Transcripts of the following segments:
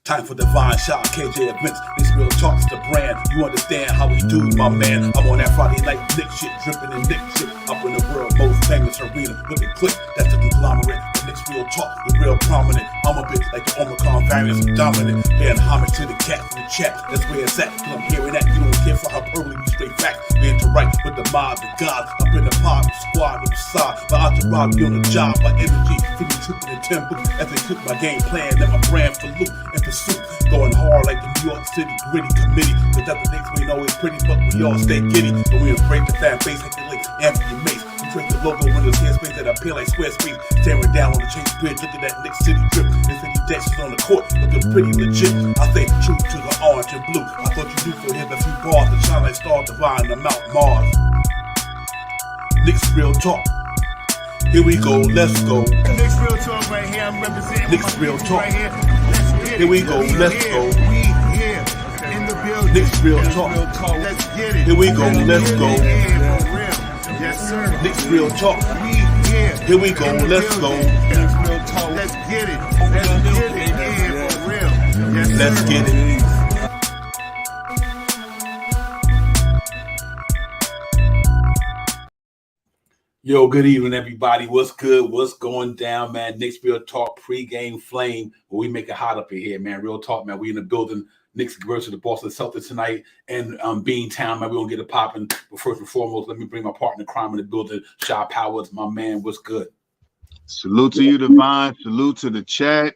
Time for divine shot, KJ events. This real talk's the brand. You understand how we do, my man. I'm on that Friday night Knicks shit, dripping in Knicks shit. Up in the world, most famous arena with the click. That's the conglomerate. The Knicks real talk, the real prominent. I'm a bit like the Omicron variant, so dominant. Paying homage to the cat in the chat. That's where it's at. Cause I'm hearing that. You don't care for hyperbole, you straight facts. We interact with the mob, the gods. Up in the pod, the squad, the side. My entourage be on the job, my energy. Feeling tripping in tempo. As they took my game plan, let my brand for loop and pursuit. Going hard like the New York City gritty committee. Cause that the Knicks we know is pretty, but we all stay giddy. But we embrace the fan base, like the links, Anthony Mace. We create the logo when there's airspace that appear like square space. Staring down on the Chase Bridge, look at that Knicks City drip. There's any dashes on the court, looking pretty legit. I stay true to the orange and blue. I thought you knew for him a few bars to shine like stars divine on Mount Mars. Knicks real talk. Here we go, let's go. Knicks real talk right here. I'm representing Knicks real talk. right here. Let's get it. Here we go, let's go. We here in the building. Knicks real talk. Let's get it. Here we go, let's go. Yeah, for real. Yes, sir. Knicks real talk. We here. Here we go, let's go. Knicks real talk. Let's get it. Let's get it. Yeah, for real. Yes, sir. Let's get it. Yo, good evening, everybody. What's good? What's going down, man? Knicks Real Talk pregame flame. Where we make it hot up in here, man. Real talk, man. We in the building. Knicks versus the Boston Celtics tonight in Beantown, man. We're going to get it popping. But first and foremost, let me bring my partner in crime in the building, Shy Powers, my man. What's good? Salute to you, Divine. Salute to the chat.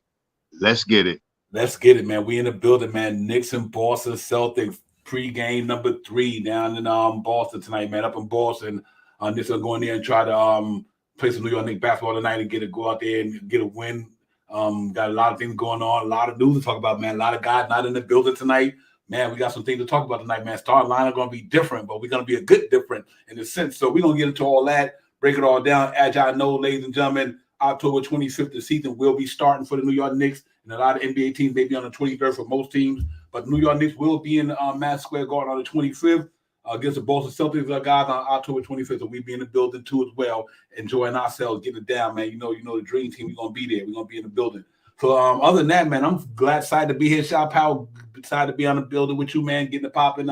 Let's get it. Let's get it, man. We in the building, man. Knicks and Boston Celtics pregame number 3 down in Boston tonight, man. Up in Boston. Knicks are going there and try to play some New York Knicks basketball tonight and go out there and get a win. Got a lot of things going on, a lot of news to talk about, man. A lot of guys not in the building tonight. Man, we got some things to talk about tonight, man. Starting line are going to be different, but we're going to be a good different in a sense. So we're going to get into all that, break it all down. As y'all know, ladies and gentlemen, October 25th, the season will be starting for the New York Knicks. And a lot of NBA teams may be on the 23rd for most teams. But New York Knicks will be in Madison Square Garden on the 25th. Against the Boston Celtics guys on October 25th, so we be in the building too as well, enjoying ourselves, getting it down, man. You know the dream team. We're gonna be there. We're gonna be in the building. So other than that, man, I'm excited to be here. Shop Powell, excited to be on the building with you, man. Getting it popping.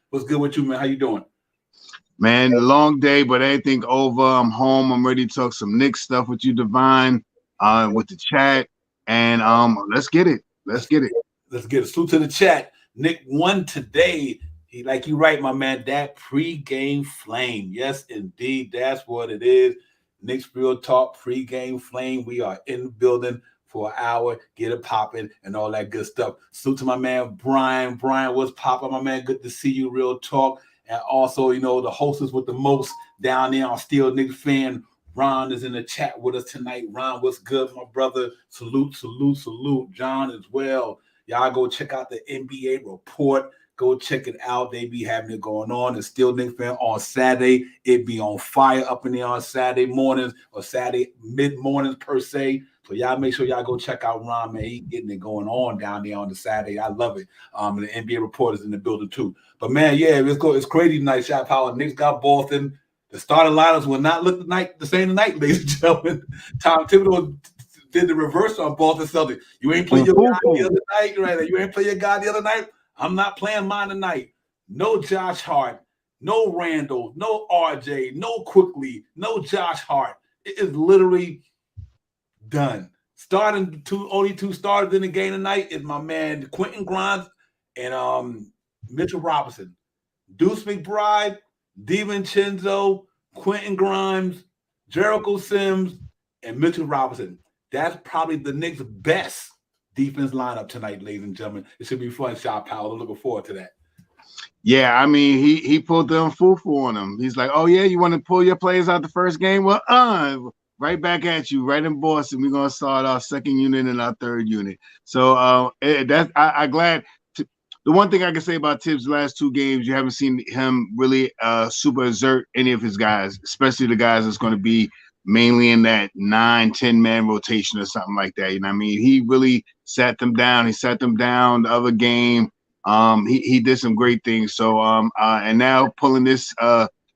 What's good with you, man? How you doing? Man, a long day, but everything over. I'm home. I'm ready to talk some Knicks stuff with you, Divine, with the chat, and let's get it. Let's get it. Let's get it. Salute to the chat. Nick won today. Like you right, my man, that pregame flame. Yes, indeed, that's what it is. Knicks Real Talk pregame flame. We are in the building for an hour, get it popping, and all that good stuff. Salute to my man, Brian. Brian, what's popping, my man? Good to see you, Real Talk. And also, the hostess with the most down there on Steel Knicks fan. Ron is in the chat with us tonight. Ron, what's good, my brother? Salute, salute, salute. John as well. Y'all go check out the NBA report. Go check it out. They be having it going on. And Steel Knicks fan on Saturday. It be on fire up in there on Saturday mornings or Saturday mid-mornings per se. So y'all make sure y'all go check out Ron, man. He getting it going on down there on the Saturday. I love it. And the NBA reporters in the building too. But man, yeah, it's crazy tonight. Shot Power. Knicks got Boston. The starting lineups will not look the same tonight, ladies and gentlemen. Tom Thibodeau did the reverse on Boston Celtics. You ain't play your guy the other night, right? You ain't play your guy the other night. I'm not playing mine tonight. No Josh Hart, no Randall, no RJ, no Quickly, no Josh Hart. It is literally done. Only two starters in the game tonight is my man Quentin Grimes and Mitchell Robinson. Deuce McBride, DiVincenzo, Quentin Grimes, Jericho Sims, and Mitchell Robinson. That's probably the Knicks' best defense lineup tonight, ladies and gentlemen. It should be fun. Shot Powell. I'm looking forward to that. Yeah, I mean, he pulled the fufu on him. He's like, oh yeah, you want to pull your players out the first game? Well, right back at you, right in Boston. We're gonna start our second unit and our third unit. So I'm glad. The one thing I can say about Tibbs' last 2 games, you haven't seen him really super exert any of his guys, especially the guys that's going to be mainly in that 9-10 man rotation or something like that. You know what I mean? He really sat them down. He sat them down the other game. He did some great things. So and now pulling this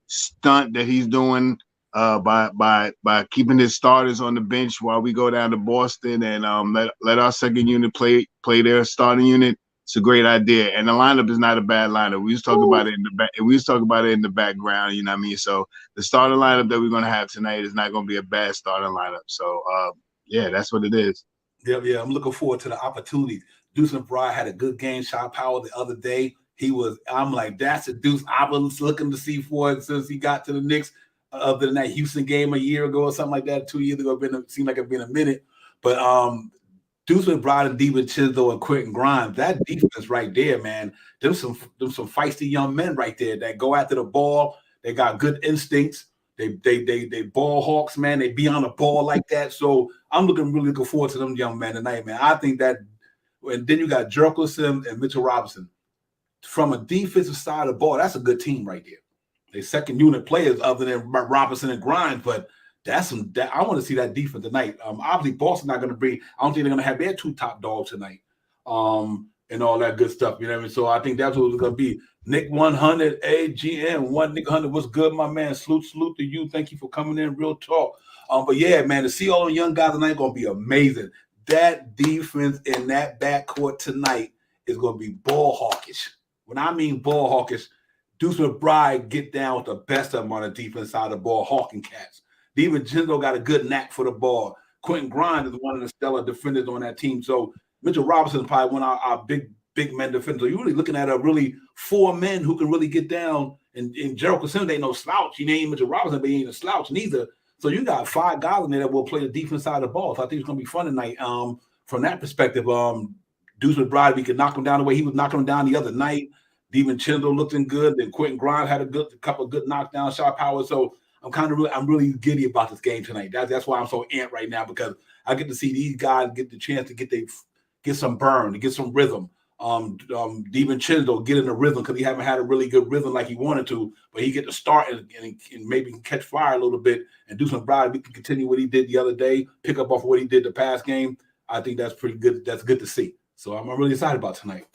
stunt that he's doing by keeping his starters on the bench while we go down to Boston and let our second unit play their starting unit. It's a great idea, and the lineup is not a bad lineup. We was talking about it in the back. We was talking about it in the background. You know what I mean? So the starting lineup that we're gonna have tonight is not gonna be a bad starting lineup. So yeah, that's what it is. Yeah. I'm looking forward to the opportunities. Deuce McBride had a good game, shot power the other day. I'm like, that's a Deuce I was looking to see for it since he got to the Knicks. Other than that Houston game a year ago or something like that, 2 years ago, seemed like it's been a minute. But Deuce McBride and DiVincenzo and Quentin Grimes, that defense right there, man. Them some feisty young men right there that go after the ball. They got good instincts. They ball hawks, man. They be on the ball like that. So I'm really looking forward to them young men tonight, man. I think that, and then you got Jerkelson and Mitchell Robinson. From a defensive side of the ball, that's a good team right there. They second unit players other than Robinson and Grimes, but I want to see that defense tonight. Obviously, Boston not going to bring. I don't think they're going to have their two top dogs tonight, and all that good stuff. You know what I mean? So I think that's what it's going to be. Nick 100, AGM 1. Nick 100, what's good, my man? Salute to you. Thank you for coming in. Real talk. But yeah, man, to see all the young guys tonight going to be amazing. That defense in that backcourt tonight is going to be ball hawkish. When I mean ball hawkish, Deuce McBride get down with the best of them on the defense side of the ball, hawking cats. DiVincenzo got a good knack for the ball. Quentin Grimes is one of the stellar defenders on that team. So Mitchell Robinson is probably one of our big men defenders. So you're really looking at a really 4 men who can really get down. And Gerald Cassell ain't no slouch. He ain't Mitchell Robinson, but he ain't a slouch neither. So you got 5 guys in there that will play the defense side of the ball. So I think it's going to be fun tonight. From that perspective, Deuce McBride, we can knock him down the way he was knocking him down the other night. DiVincenzo looking good. Then Quentin Grimes had a couple of good knockdown shot power. So I'm really giddy about this game tonight. That's why I'm so amped right now, because I get to see these guys get the chance to get some burn, to get some rhythm. DiVincenzo get in the rhythm because he haven't had a really good rhythm like he wanted to, but he get to start and maybe catch fire a little bit and do some McBride. We can continue what he did the other day, pick up off what he did the past game. I think that's pretty good. That's good to see. So I'm really excited about tonight.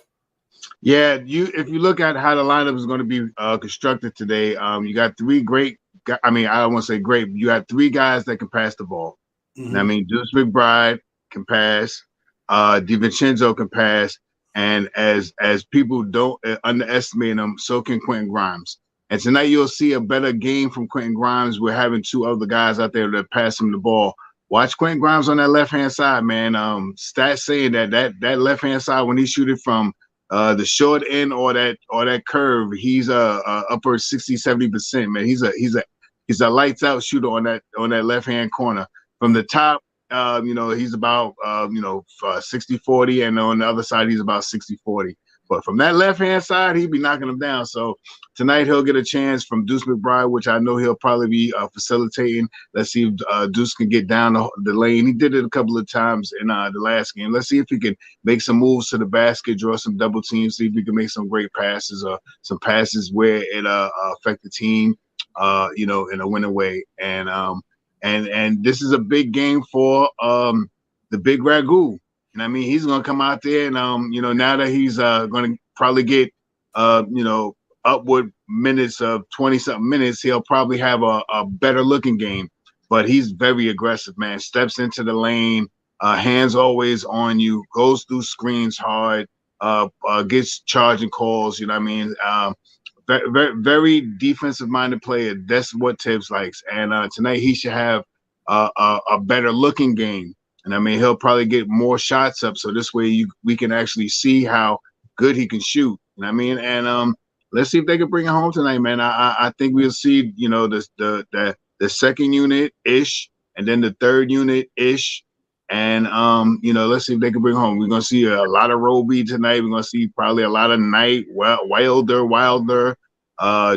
Yeah, if you look at how the lineup is going to be constructed today, you got 3 great. I mean, I don't want to say great. But you have 3 guys that can pass the ball. Mm-hmm. I mean, Deuce McBride can pass, DiVincenzo can pass, and as people don't underestimate him, so can Quentin Grimes. And tonight you'll see a better game from Quentin Grimes. We're having 2 other guys out there that pass him the ball. Watch Quentin Grimes on that left-hand side, man. Stats saying that left-hand side, when he shoot it from the short end or that curve, he's upper 60-70%, man. He's a lights out shooter on that left-hand corner. From the top, he's about 60-40, and on the other side he's about 60-40. But from that left-hand side, he'd be knocking them down. So tonight he'll get a chance from Deuce McBride, which I know he'll probably be facilitating. Let's see if Deuce can get down the lane. He did it a couple of times in the last game. Let's see if he can make some moves to the basket, draw some double teams, see if he can make some great passes or some passes where it affect the team, in a winning way. And this is a big game for the big Ragu. And I mean, he's going to come out there and, now that he's going to probably get, upward minutes of 20-something minutes, he'll probably have a better looking game. But he's very aggressive, man. Steps into the lane, hands always on you, goes through screens hard, gets charging calls, you know what I mean? Very, very defensive-minded player. That's what Tibbs likes. And tonight he should have a better looking game. And I mean, he'll probably get more shots up, so this way we can actually see how good he can shoot. You know what I mean? And let's see if they can bring it home tonight, man. I think we'll see, the second unit ish, and then the third unit ish, and let's see if they can bring it home. We're gonna see a lot of Roby tonight. We're gonna see probably a lot of Knight, Wilder,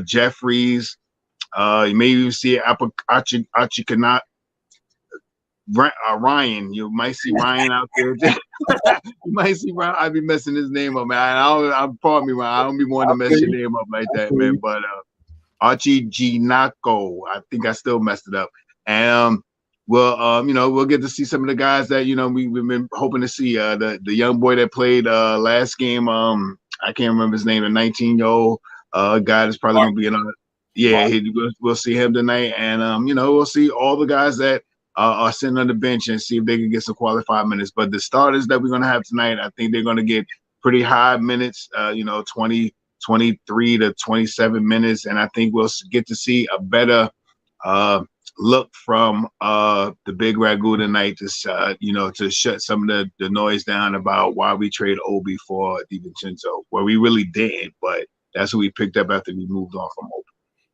Jeffries. Maybe see Achikanat. Ryan, you might see Ryan out there. You might see Ryan. I'd be messing his name up, man. I'm pardon me, Ryan. I don't be wanting to mess your name up like that, man. But Archie Ginako, I think I still messed it up. And we'll get to see some of the guys that we've been hoping to see. The young boy that played last game. I can't remember his name. The 19-year-old guy that's probably gonna be in on it. Yeah, we'll see him tonight, and we'll see all the guys that are sitting on the bench and see if they can get some qualified minutes. But the starters that we're going to have tonight, I think they're going to get pretty high minutes. 20, 23 to 27 minutes, and I think we'll get to see a better look from the Big Ragu tonight to shut some of the noise down about why we trade Obi for DiVincenzo, where we really didn't, but that's who we picked up after we moved on from Obi.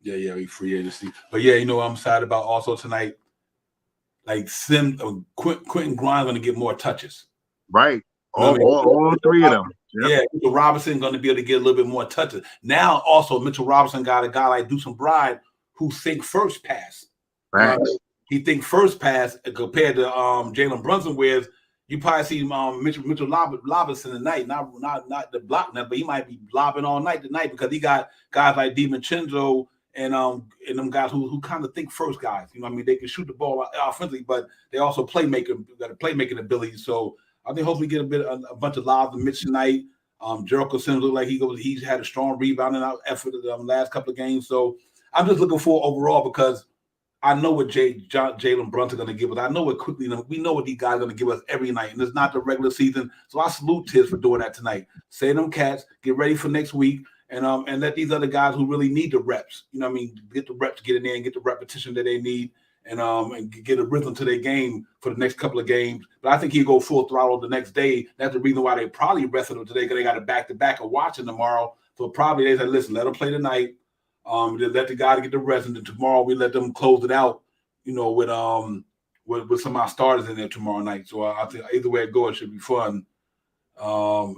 Yeah, we free agency. But yeah, I'm excited about also tonight. Like Quentin Grimes going to get more touches. Right. All three of them. Yep. Yeah, Mitchell Robinson going to be able to get a little bit more touches. Now, also, Mitchell Robinson got a guy like Deucen Bride who think first pass. Right. He think first pass compared to Jalen Brunson, whereas you probably see Mitchell Robinson tonight, not the block net, but he might be lobbing all night tonight because he got guys like DiVincenzo and them guys who kind of think first guys. They can shoot the ball offensively, but they also got a playmaking ability. So I think hopefully get a bunch of lobs to Mitch tonight. Jericho Sims looked like he's had a strong rebounding effort in the last couple of games. So I'm just looking for overall because I know what Jalen Brunson going to give us. I know what quickly we know what these guys are going to give us every night, and it's not the regular season. So I salute Tiz for doing that tonight. Say them cats, get ready for next week, and let these other guys who really need the reps. Get the reps, get in there and get the repetition that they need, and get a rhythm to their game for the next couple of games. But I think he'll go full throttle the next day. That's the reason why they probably rested him today because they got a back-to-back of watching tomorrow. So probably they said, listen, let him play tonight. Just let the guy get the rest, and then tomorrow we let them close it out, with some of our starters in there tomorrow night. So I think either way it goes, it should be fun. They're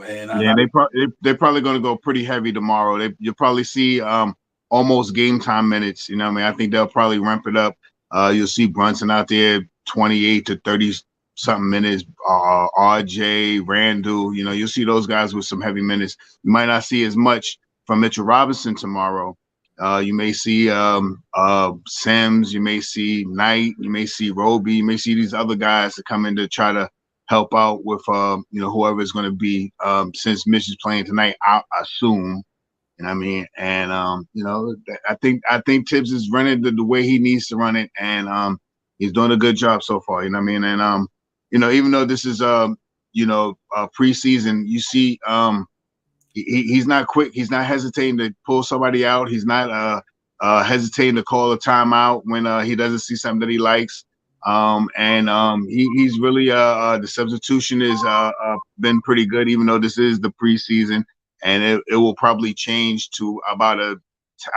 probably going to go pretty heavy tomorrow. You'll probably see almost game time minutes. I think they'll probably ramp it up. You'll see Brunson out there 28 to 30 something minutes. RJ, Randall, you'll see those guys with some heavy minutes. You might not see as much from Mitchell Robinson tomorrow. You may see Sims, you may see Knight, you may see Roby, you may see these other guys that come in to try to help out with whoever it's going to be. Since Mitch is playing tonight, I assume. And I think Tibbs is running the way he needs to run it, and he's doing a good job so far. And even though this is preseason, you see he's not quick. He's not hesitating to pull somebody out. He's not hesitating to call a timeout when he doesn't see something that he likes. He's really the substitution has been pretty good, even though this is the preseason, and it will probably change to about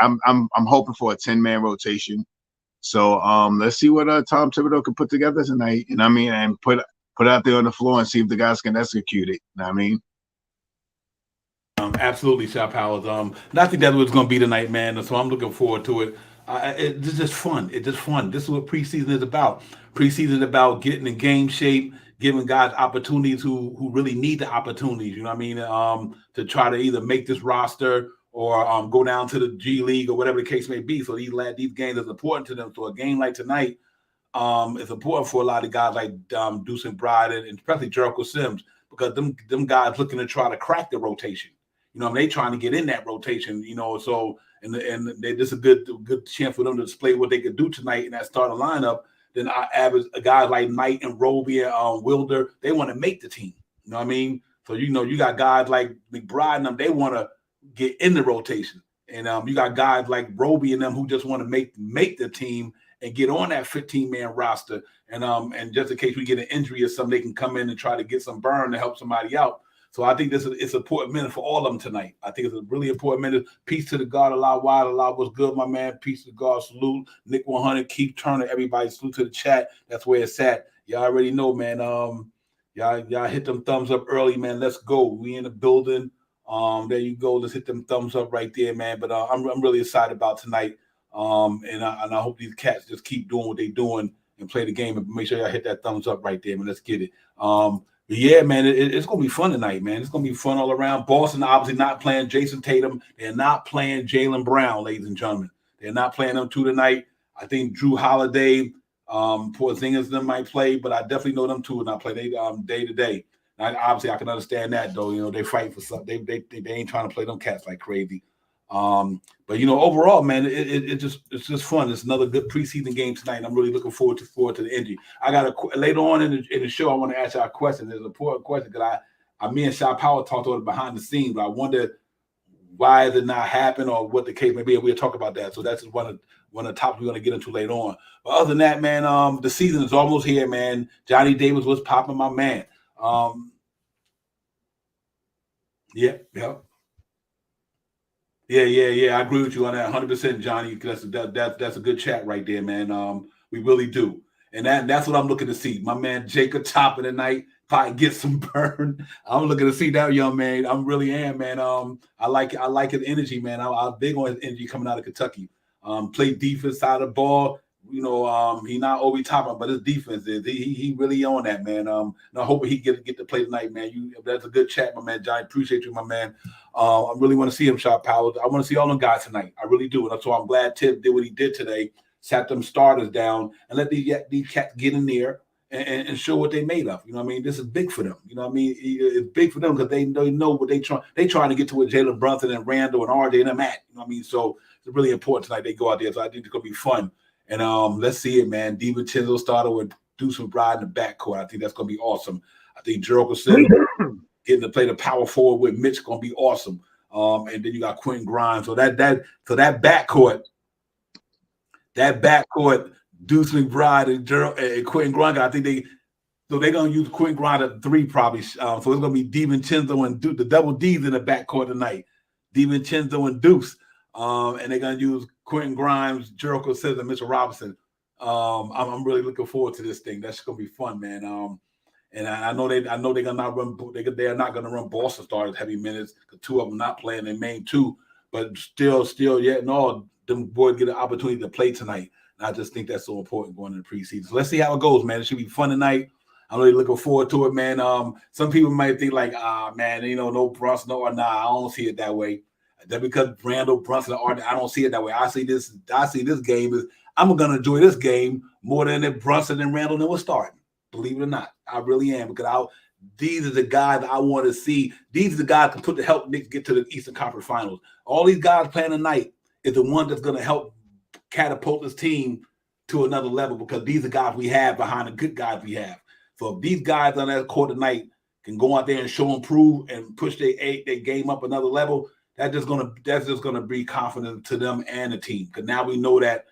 I'm hoping for a 10-man rotation. So let's see what Tom Thibodeau can put together tonight. And put out there on the floor and see if the guys can execute it. Absolutely, Shop Powers. I think that's what it's going to be tonight, man. So I'm looking forward to it. It's just fun. It's just fun. This is what preseason is about. Preseason is about getting in game shape, giving guys opportunities who really need the opportunities. To try to either make this roster or go down to the G League or whatever the case may be. So these games are important to them. So a game like tonight is important for a lot of guys like Deucen Bride and especially Jericho Sims because them guys looking to try to crack the rotation. They trying to get in that rotation, so this is a good chance for them to display what they could do tonight in that starting lineup. Then I average guys like Knight and Roby and Wilder, they want to make the team. So you got guys like McBride and them, they want to get in the rotation. And you got guys like Roby and them who just want to make the team and get on that 15-man roster. And just in case we get an injury or something, they can come in and try to get some burn to help somebody out. So I think it's an important minute for all of them tonight. I think it's a really important minute. Peace to the God, Allah wide, Allah was good, my man. Peace to God, salute. Nick 100, Keith Turner, everybody, salute to the chat. That's where it's at. Y'all already know, man. Y'all hit them thumbs up early, man. Let's go. We in the building. There you go. Let's hit them thumbs up right there, man. But I'm really excited about tonight. And I hope these cats just keep doing what they're doing and play the game. And make sure y'all hit that thumbs up right there, man. Let's get it. But yeah, man, it's going to be fun tonight, man. It's going to be fun all around. Boston obviously not playing Jason Tatum. They're not playing Jaylen Brown, ladies and gentlemen. They're not playing them two tonight. I think Drew Holiday, Porzingis them might play, but I definitely know them two will not play. They day to day. Obviously, I can understand that though. They fight for something. They ain't trying to play them cats like crazy. But overall, man, it's just fun. It's another good preseason game tonight. And I'm really looking forward to the end. I got later on in the show. I want to ask y'all a question. It's an important question because me and Shy Power talked about it behind the scenes. But I wonder why it not happen or what the case may be. And we'll talk about that. So that's one of the topics we're going to get into later on. But other than that, man, the season is almost here, man. Johnny Davis was popping, my man. Yeah. I agree with you on that 100%, Johnny. That's a good chat right there, man. We really do. And that's what I'm looking to see. My man Jacob topping tonight, probably get some burn. I'm looking to see that young man. I really am, man. I like his energy, man. I'm big on his energy coming out of Kentucky. Play defense side of the ball. He not always topping, but his defense is he really on that, man. And I hope he get to play tonight, man. That's a good chat, my man. Johnny, appreciate you, my man. I really want to see him, Shot Powers. I want to see all them guys tonight. I really do, and that's why I'm glad Tip did what he did today. Sat them starters down and let these cats get in there and show what they made of. You know what I mean? This is big for them. You know what I mean? It's big for them because they know what they trying to get to with Jalen Brunson and Randall and RJ and them at. You know what I mean? So it's really important tonight they go out there. So I think it's gonna be fun. And let's see it, man. DiVincenzo started with Deuce McBride in the backcourt. I think that's gonna be awesome. I think Jericho said getting to play the power forward with Mitch gonna be awesome. And then you got Quentin Grimes. So that backcourt, Deuce McBride and Quentin Grimes. I think they're gonna use Quentin Grimes at 3 probably. So it's gonna be DiVincenzo and Deuce, the double D's in the backcourt tonight. DiVincenzo and Deuce. And they're gonna use Quentin Grimes, Jericho says, and Mitchell Robinson. I'm really looking forward to this thing. That's gonna be fun, man. And I know they're gonna not run. They are not gonna run Boston starters heavy minutes. The 2 of them not playing their main 2, but still, them boys get an opportunity to play tonight. And I just think that's so important going into the preseason. So let's see how it goes, man. It should be fun tonight. I'm really looking forward to it, man. Some people might think like, man, no Brunson or nah. I don't see it that way. That because Randall Brunson or I don't see it that way. I see this game as I'm gonna enjoy this game more than if Brunson and Randall was starting. Believe it or not, I really am because these are the guys I want to see. These are the guys that can help Knicks get to the Eastern Conference Finals. All these guys playing tonight is the one that's going to help catapult this team to another level because these are guys we have behind the good guys we have. So if these guys on that court tonight can go out there and show improve and push their game up another level, that's just gonna be confident to them and the team. Because now we know that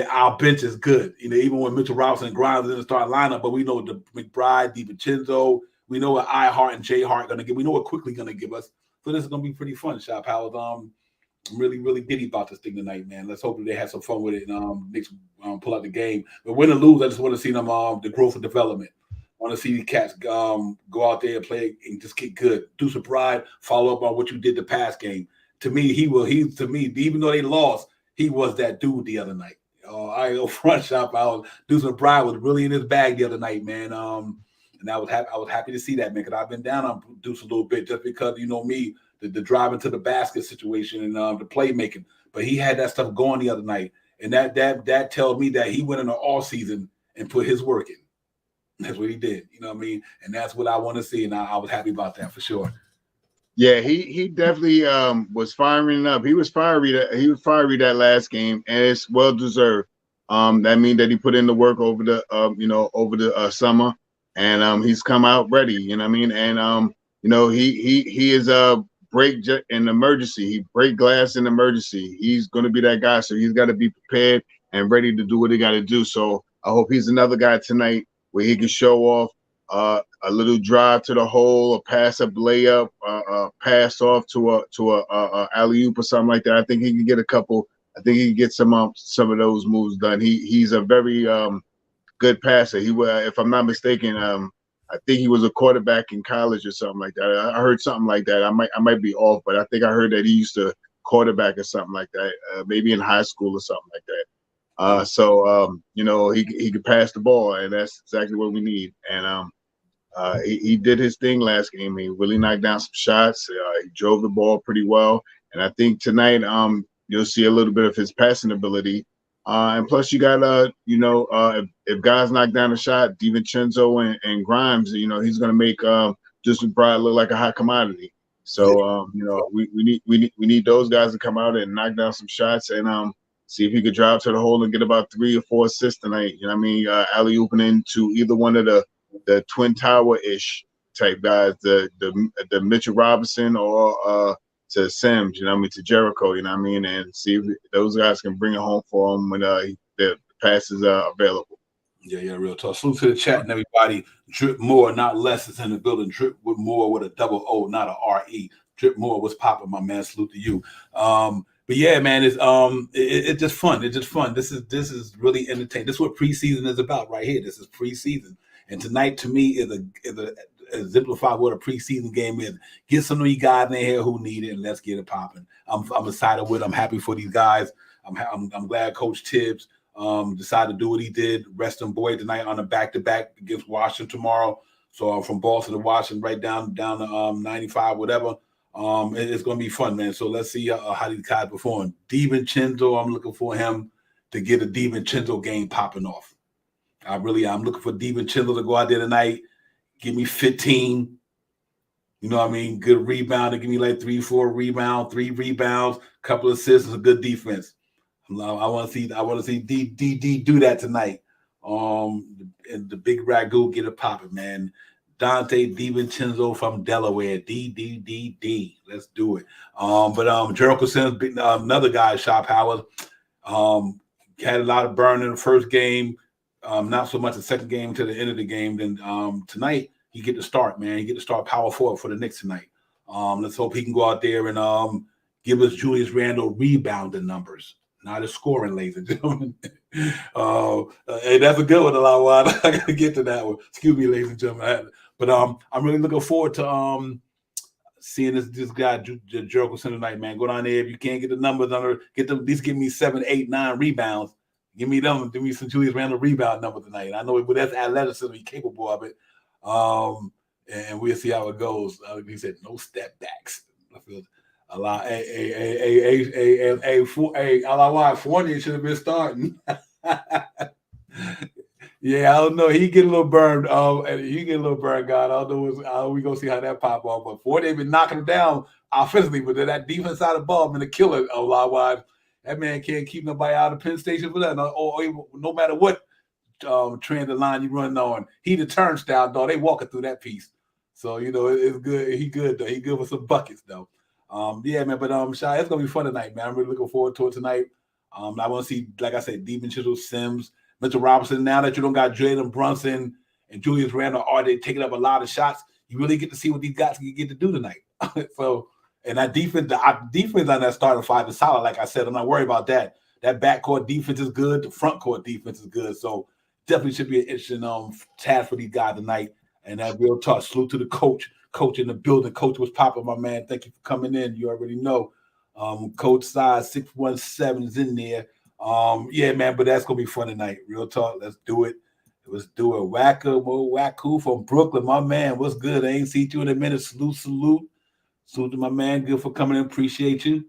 our bench is good. Even when Mitchell Robinson and Grimes in the starting lineup, but we know the McBride, DiVincenzo, we know what iHeart and J-Hart gonna give. We know what Quickly gonna give us. So this is gonna be pretty fun, Shop Howard. I'm really, really giddy about this thing tonight, man. Let's hope that they have some fun with it and Knicks pull out the game. But win or lose, I just want to see them the growth and development. I want to see the cats go out there and play and just get good. Do some pride, follow up on what you did the past game. To me, even though they lost, he was that dude the other night. I go front shop out. Deuce McBride was really in his bag the other night, man. And I was happy to see that, man, because I've been down on Deuce a little bit just because me, the driving to the basket situation and the playmaking. But he had that stuff going the other night, and that tells me that he went in the off season and put his work in. That's what he did. You know what I mean? And that's what I want to see, and I was happy about that for sure. Yeah, he definitely was firing up. He was fiery that last game, and it's well deserved. That means that he put in the work over the summer, and he's come out ready. You know what I mean? And he is a break in emergency. He break glass in emergency. He's going to be that guy, so he's got to be prepared and ready to do what he got to do. So I hope he's another guy tonight where he can show off a little drive to the hole, a pass up layup, pass off to a alley-oop or something like that. I think he can get a couple. I think he can get some of those moves done. He's a very good passer. If I'm not mistaken, I think he was a quarterback in college or something like that. I heard something like that. I might be off, but I think I heard that he used to quarterback or something like that, maybe in high school or something like that. He could pass the ball, and that's exactly what we need. And he did his thing last game. He really knocked down some shots. He drove the ball pretty well, and I think tonight you'll see a little bit of his passing ability. And plus, you got if guys knock down a shot, DiVincenzo and Grimes, he's going to make Deuce McBride look like a hot commodity. So we need those guys to come out and knock down some shots and see if he could drive to the hole and get about 3 or 4 assists tonight. You know what I mean? Alley-ooping into either one of the Twin Tower-ish type guys, the Mitchell Robinson or to Sims, you know what I mean, to Jericho, you know what I mean, and see if those guys can bring it home for him when the passes are available. Yeah, real talk. Salute to the chat and everybody. Drip more, not less, is in the building. Drip with more with a double O, not a R-E. Drip more, what's popping, my man? Salute to you. But yeah, man, it's just fun. It's just fun. This is really entertaining. This is what preseason is about right here. This is preseason. And tonight, to me, is a exemplify what a preseason game is. Get some of you guys in here who need it, and let's get it popping. I'm excited with it. I'm happy for these guys. I'm glad Coach Tibbs decided to do what he did. Rest him boy tonight on a back-to-back against Washington tomorrow. So from Boston to Washington, right down to 95, whatever. It's going to be fun, man. So let's see how these guys perform. DiVincenzo, I'm looking for him to get a DiVincenzo game popping off. I'm looking for DiVincenzo to go out there tonight, give me 15. You know what I mean? Good rebound to give me like 3-4 rebounds, 3 rebounds, couple assists, a good defense. I want to see D do that tonight. And the big ragu get it popping, man. Dante DiVincenzo from Delaware. D. Let's do it. But Jericho Sims, another guy, Shop Howard, had a lot of burn in the first game. Not so much the second game to the end of the game. Then tonight he get to start, man. He get to start power forward for the Knicks tonight. Let's hope he can go out there and give us Julius Randle rebounding numbers, not his scoring, ladies and gentlemen. Hey, that's a good one, Alawad. I gotta get to that one. Excuse me, ladies and gentlemen. But I'm really looking forward to seeing this guy Jericho tonight, man. Go down there if you can't get the numbers under, at least give me 7, 8, 9 rebounds. Give me some Julius Randle rebound number tonight. I know that's athleticism, he's capable of it. And we'll see how it goes. He said no step backs. I feel a lot. Fournier should have been starting. Yeah, I don't know. He get a little burned. He get a little burned, God. I don't know. We gonna see how that pop off. But Fournier been knocking him down offensively, but that defense side of the ball been a killer. A lot wide. That man can't keep nobody out of Penn Station for that. No matter what trend the line you run on, he the turnstile dog. They walking through that piece. So it's good. He good though. He good with some buckets though. Yeah, man. But Shy, it's gonna be fun tonight, man. I'm really looking forward to it tonight. I want to see, like I said, DiVincenzo, Sims, Mitchell Robinson. Now that you don't got Jalen Brunson and Julius Randle, are they taking up a lot of shots? You really get to see what these guys can get to do tonight. So, and that defense, our defense on that starting five is solid. Like I said, I'm not worried about that. That backcourt defense is good. The front court defense is good. So definitely should be an interesting task for these guys tonight. And that real talk. Salute to the coach in the building. Coach was popping, my man. Thank you for coming in. You already know. Coach size 617 is in there. Yeah, man, but that's gonna be fun tonight. Real talk. Let's do it. Waku from Brooklyn, my man. What's good? I ain't seen you in a minute. Salute to my man. Good for coming in. Appreciate you.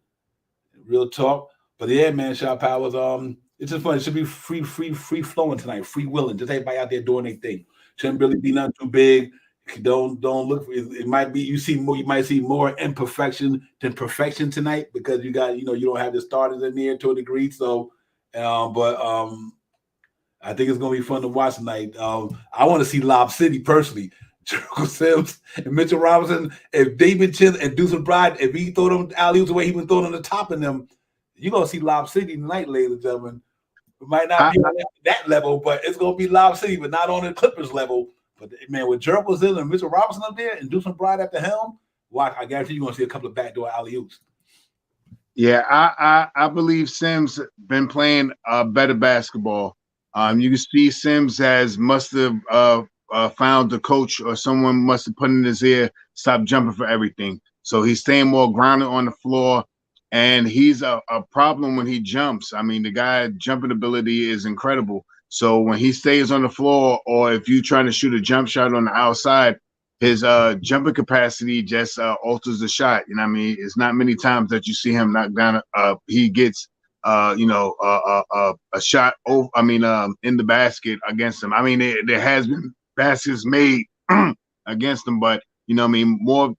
Real talk. But yeah, man, Shop Powers. It's just fun. It should be free flowing tonight. Free willing. Just everybody out there doing their thing. Shouldn't really be nothing too big. Don't look for it. It might be you might see more imperfection than perfection tonight because you got you don't have the starters in there to a degree. So, but I think it's gonna be fun to watch tonight. I want to see Lob City personally. Jericho Sims and Mitchell Robinson, if David Chin and Deuce McBride, if he throw them alley-oops the way he been throwing on the top of them, you're gonna see Lob City tonight, ladies and gentlemen. It might not be on that level, but it's gonna be Lob City, but not on the Clippers level. But man, with Jericho Sims and Mitchell Robinson up there and Deuce McBride at the helm, watch, I guarantee you're gonna see a couple of backdoor alley-oops. Yeah, I believe Sims been playing better basketball. You can see Sims must have found the coach or someone must have put in his ear, stop jumping for everything. So he's staying more grounded on the floor, and he's a problem when he jumps. I mean, the guy jumping ability is incredible. So when he stays on the floor, or if you're trying to shoot a jump shot on the outside, his jumping capacity just alters the shot. You know what I mean? It's not many times that you see him knock down. He gets a shot over. I mean, in the basket against him. I mean, there has been baskets made against him, but you know what I mean, more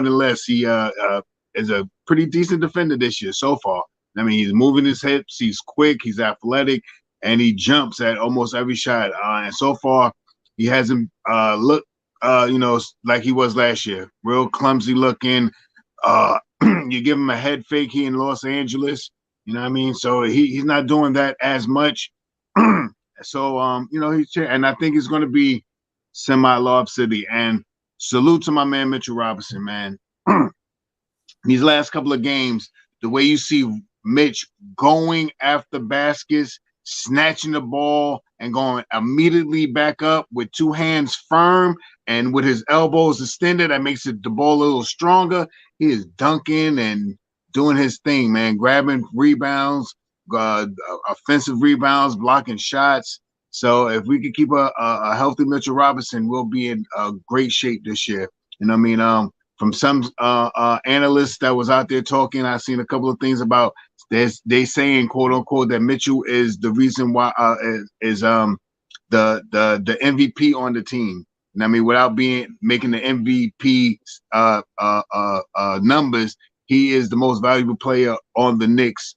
than less. He is a pretty decent defender this year so far. I mean, he's moving his hips, he's quick, he's athletic, and he jumps at almost every shot. And so far, he hasn't looked, like he was last year. Real clumsy looking. You give him a head fake, he in Los Angeles. You know what I mean? So he's not doing that as much. So, and I think he's going to be semi-Lob City. And salute to my man, Mitchell Robinson, man. These last couple of games, the way you see Mitch going after baskets, snatching the ball, and going immediately back up with two hands firm and with his elbows extended, that makes the ball a little stronger. He is dunking and doing his thing, man, grabbing rebounds, offensive rebounds, blocking shots. So if we could keep a healthy Mitchell Robinson, we'll be in great shape this year. You know what I mean? From some analysts that was out there talking, I've seen a couple of things about they saying, quote unquote, that Mitchell is the reason why is the MVP on the team. And I mean, without making the MVP numbers, he is the most valuable player on the Knicks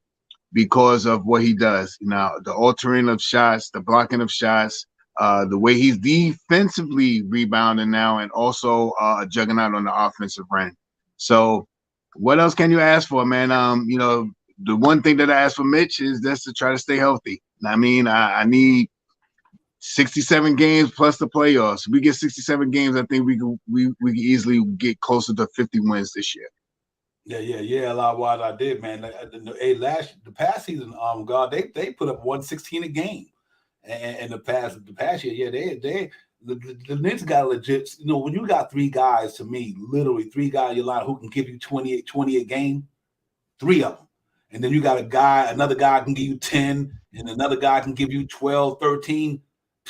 because of what he does. Now, the altering of shots, the blocking of shots, the way he's defensively rebounding now, and also a juggernaut on the offensive end. So, what else can you ask for, man? The one thing that I ask for Mitch is just to try to stay healthy. I mean, I need 67 games plus the playoffs. If we get 67 games, I think we can easily get closer to 50 wins this year. Yeah. A lot of what I did, man. The past season, God, they put up 116 a game, and the past year, the Knicks got legit. You know, when you got three guys, to me, literally three guys in your line who can give you 20 a game, three of them. And then you got another guy can give you 10, and another guy can give you 12, 13.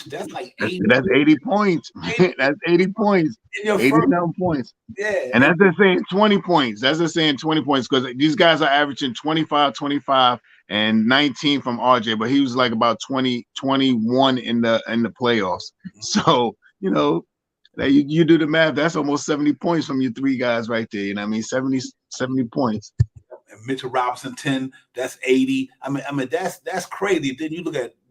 That's like 80. That's 80 points. That's 80 points. 87 points. Yeah. And that's just saying 20 points. That's just saying 20 points because these guys are averaging 25, and 19 from RJ, but he was like about 20, 21 in the playoffs. Mm-hmm. So, you do the math. That's almost 70 points from your three guys right there. You know what I mean? 70 points. And Mitchell Robinson 10, that's 80. I mean that's crazy. Then you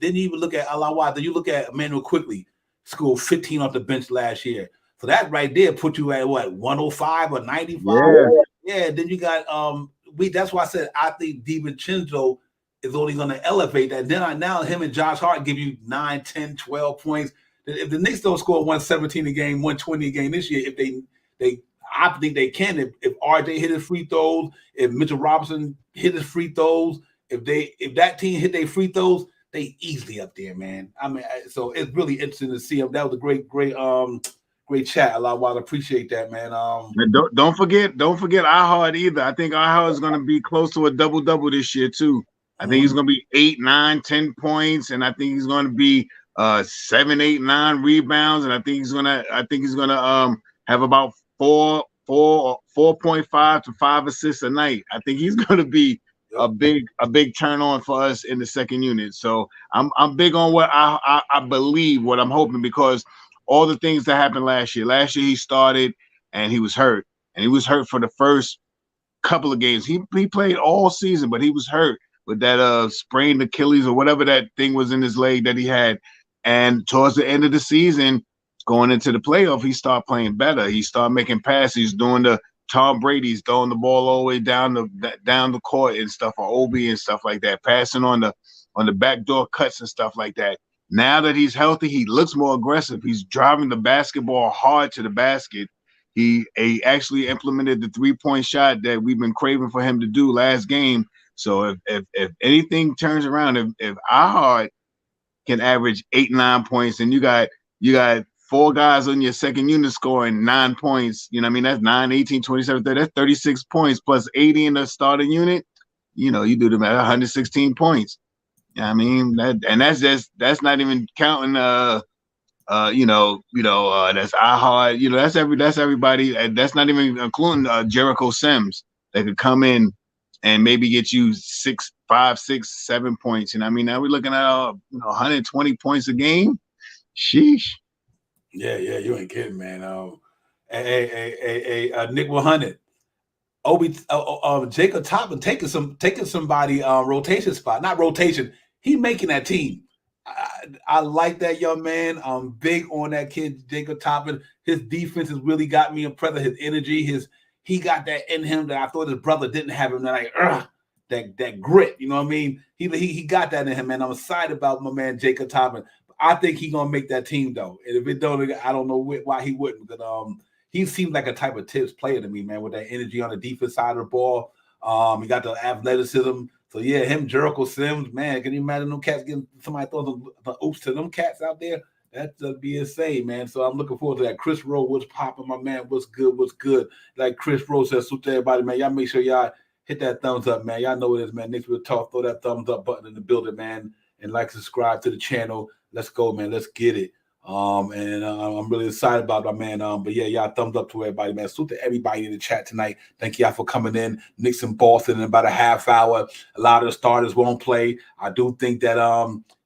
even look at Alawa. Then you look at Emmanuel Quickly, scored 15 off the bench last year. So that right there put you at what, 105 or 95? Yeah. Then you got that's why I said I think DiVincenzo is only going to elevate that. Then now him and Josh Hart give you 9, 10, 12 points. If the Knicks don't score 117 a game, 120 a game this year, if they I think they can. If RJ hit his free throws, if Mitchell Robinson hit his free throws, if that team hit their free throws, they easily up there, man. I mean, so it's really interesting to see them. That was a great chat. A lot. I appreciate that, man. Don't forget iHeart either. I think iHeart is going to be close to a double this year too. I think he's going to be 8, 9, 10 points, and I think he's going to be 7, 8, 9 rebounds, and I think he's gonna have about 4.5 to 5 assists a night. I think he's going to be a big turn on for us in the second unit. So I'm big on what I believe, what I'm hoping, because all the things that happened last year. Last year he started and he was hurt, and he was hurt for the first couple of games. He played all season, but he was hurt with that sprained Achilles or whatever that thing was in his leg that he had. And towards the end of the season, going into the playoff, he started playing better. He started making passes, doing the Tom Brady's, throwing the ball all the way down the court and stuff, or Obi and stuff like that, passing on the backdoor cuts and stuff like that. Now that he's healthy, he looks more aggressive. He's driving the basketball hard to the basket. He actually implemented the 3-point shot that we've been craving for him to do last game. So if anything turns around, if iHeart can average 8, 9 points, and you got 4 guys on your second unit scoring 9 points, you know what I mean? That's 9, 18, 27, 30. That's 36 points plus 80 in the starting unit. You do the math, 116 points. You know what I mean? That's not even counting that's iHeart, that's everybody. That's not even including Jericho Sims that could come in and maybe get you 5, 6, 7 points. You know what I mean? Now we're looking at 120 points a game. Sheesh. Yeah, you ain't kidding, man. Nick 100. Jacob Toppin taking somebody rotation spot, not rotation. He making that team. I like that young man. I'm big on that kid, Jacob Toppin. His defense has really got me impressed. His energy, he got that in him that I thought his brother didn't have him. That grit, you know what I mean? He got that in him, man. I'm excited about my man Jacob Toppin. I think he's gonna make that team though. And if it don't, I don't know why he wouldn't. But he seems like a type of tips player to me, man, with that energy on the defense side of the ball. He got the athleticism. So yeah, him, Jericho Sims, man, can you imagine them cats getting somebody throwing the oops to them cats out there? That'd be insane, man. So I'm looking forward to that. Chris Rowe, what's popping, my man? What's good? What's good? Like Chris Rowe says, salute to everybody, man. Y'all make sure y'all hit that thumbs up, man. Y'all know what it is, man. Knicks Real Talk. Throw that thumbs up button in the building, man. And like, subscribe to the channel. Let's go, man. Let's get it. I'm really excited about my man. But yeah, y'all thumbs up to everybody, man. Salute to everybody in the chat tonight. Thank y'all for coming in. Knicks in Boston in about a half hour. A lot of the starters won't play. I do think that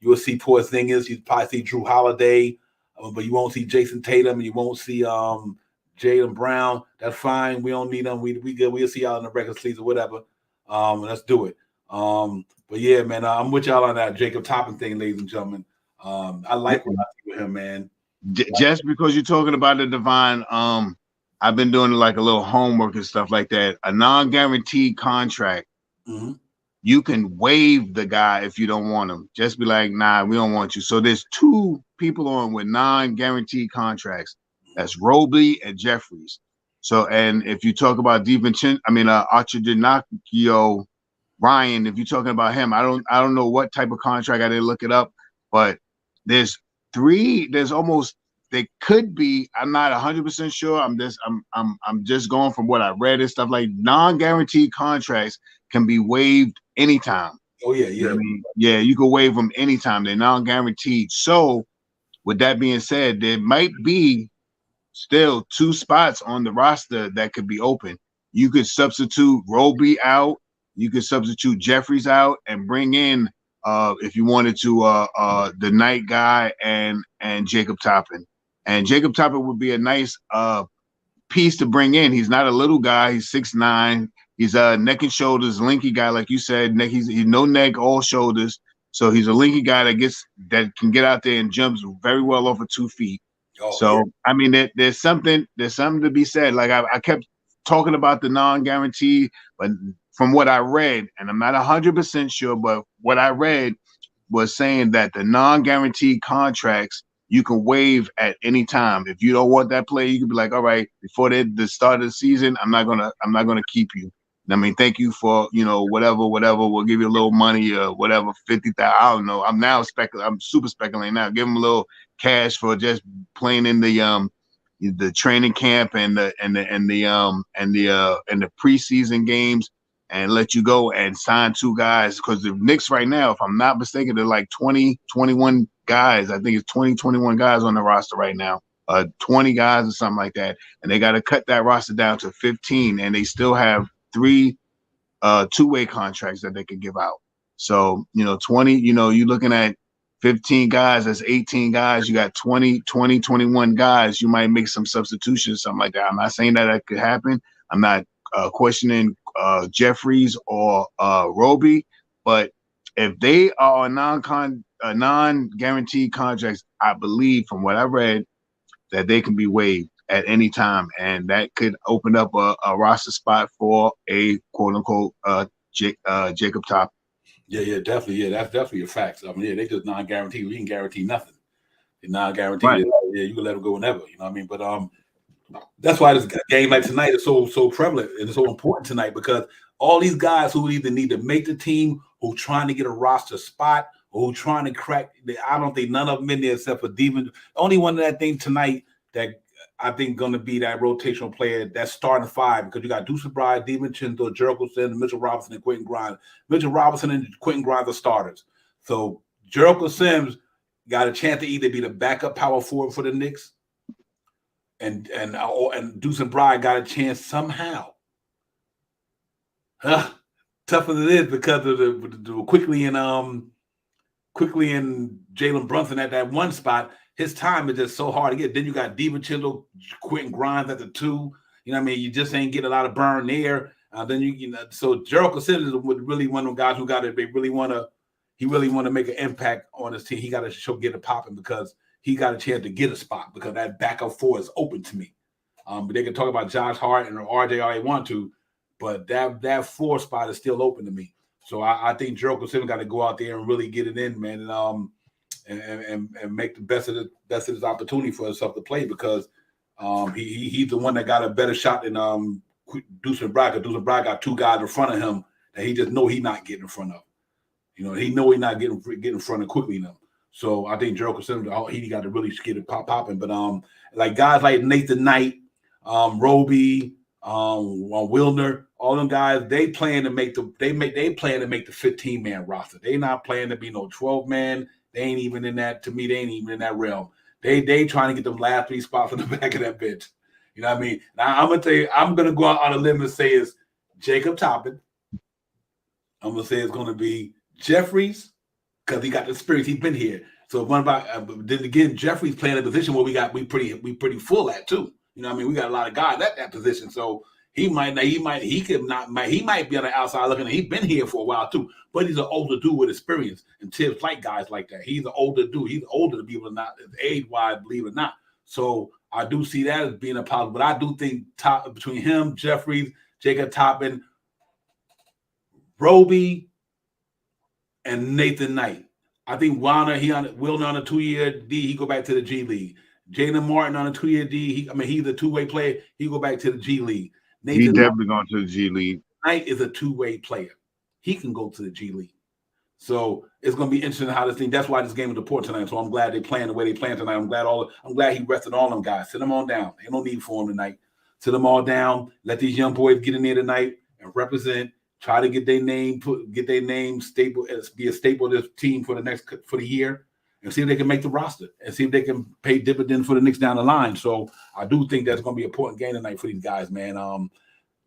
you will see Porzingis. You probably see Drew Holiday, but you won't see Jason Tatum, and you won't see Jaylen Brown. That's fine. We don't need them. We good. We'll see y'all in the regular season, whatever. Let's do it. But yeah, man, I'm with y'all on that Jacob Toppin thing, ladies and gentlemen. I like what I see with him, man. Just because you're talking about the Divine, I've been doing like a little homework and stuff like that. A non-guaranteed contract, you can waive the guy if you don't want him. Just be like, nah, we don't want you. So there's two people on with non-guaranteed contracts. That's Roby and Jeffries. So, and if you talk about Archidinakio Ryan, if you're talking about him, I don't know what type of contract. I didn't look it up, but there's almost, they could be, I'm not 100% sure. I'm just going from what I read and stuff. Like non-guaranteed contracts can be waived anytime. Oh yeah, you know what I mean? Yeah, you can waive them anytime. They're non-guaranteed. So with that being said, there might be still two spots on the roster that could be open. You could substitute Roby out, you could substitute Jeffries out, and bring in if you wanted to the night guy and Jacob Toppin. And Jacob Toppin would be a nice piece to bring in. He's not a little guy. He's 6'9". He's a neck and shoulders, linky guy, like you said. He's no neck, all shoulders. So he's a linky guy that can get out there and jumps very well off of 2 feet. I mean, there's something to be said. Like I kept talking about the non-guarantee, but from what I read, and I'm not 100% sure, but what I read was saying that the non-guaranteed contracts you can waive at any time. If you don't want that player, you can be like, all right, before the start of the season, I'm not gonna keep you. I mean, thank you for whatever. We'll give you a little money or whatever, 50,000. I don't know. I'm super speculating now. Give him a little cash for just playing in the training camp and the preseason games, and let you go and sign 2 guys. Because the Knicks right now, if I'm not mistaken, they're like 20, 21 guys. I think it's 20, 21 guys on the roster right now. 20 guys or something like that. And they got to cut that roster down to 15, and they still have 3 two-way contracts that they could give out. So, 20, you're looking at 15 guys, that's 18 guys. You got 21 guys. You might make some substitutions, something like that. I'm not saying that could happen. I'm not questioning Jeffries or Roby, but if they are non-guaranteed contracts, I believe from what I read that they can be waived at any time, and that could open up a roster spot for a quote-unquote Jacob Toppin. Yeah, definitely. Yeah, that's definitely a fact. I mean, they just non-guaranteed. We can guarantee nothing. They're non-guaranteed. Right. Yeah, you can let them go whenever. You know what I mean? But that's why this game like tonight is so prevalent and so important tonight, because all these guys who either need to make the team, who trying to get a roster spot, or who trying to crack. I don't think none of them in there except for Demon. The only one that I think tonight that I think going to be that rotational player that's starting 5, because you got Deuce McBride, DiVincenzo, Jericho Sims, Mitchell Robinson, and Quentin Grimes. Mitchell Robinson and Quentin Grimes are starters. So Jericho Sims got a chance to either be the backup power forward for the Knicks, and Deuce McBride got a chance somehow. Tough as it is because of the Quickly and Jalen Brunson at that one spot. his time is just so hard to get. Then you got DiVincenzo, Quentin Grimes at the 2. You know what I mean? You just ain't get a lot of burn there. Then you know, so Gerald Cousins would really one of them guys who got it. They really want to. He really want to make an impact on his team. He got to get it popping because he got a chance to get a spot because that backup 4 is open to me. But they can talk about Josh Hart and RJ all they want to, but that 4 spot is still open to me. So I think Gerald Cousins got to go out there and really get it in, man, and make the best of his opportunity for himself to play because he's the one that got a better shot than Deuce McBride. Deuce McBride got 2 guys in front of him that he just know he's not getting in front of. You know, he know he's not getting in front of quickly enough. So I think Gerald Cousins, he got to really get it popping. But like guys like Nathan Knight, Roby, Wilner, all them guys, they plan to make the 15-man roster. They not playing to be no 12-man. They ain't even in that. To me, they ain't even in that realm. They trying to get them last 3 spots on the back of that bench. You know what I mean? Now I'm gonna tell you, I'm gonna go out on a limb and say it's Jacob Toppin. I'm gonna say it's gonna be Jeffries because he got the experience. He's been here. So one about then again, Jeffries playing a position where we pretty full at too. You know what I mean? We got a lot of guys at that position. So he might be on the outside looking. He's been here for a while too, but he's an older dude with experience. And Tibbs like guys like that. He's an older dude. He's older to be able to not age-wise, believe it or not. So I do see that as being a positive. But I do think between him, Jeffries, Jacob Toppin, Roby, and Nathan Knight. I think Wilner on a 2-year D, he go back to the G League. Jalen Martin on a 2-year D, he's a 2-way player. He go back to the G League. He definitely going to the G League. Knight is a 2-way player. He can go to the G League. So it's going to be interesting how this thing. That's why this game is important tonight. So I'm glad they're playing the way they're playing tonight. I'm glad he rested all them guys. Sit them on down. Ain't no need for them tonight. Sit them all down. Let these young boys get in there tonight and represent. Try to get their name stable, be a staple of this team for the year, and see if they can make the roster and see if they can pay dividends for the Knicks down the line. So I do think that's going to be an important game tonight for these guys, man.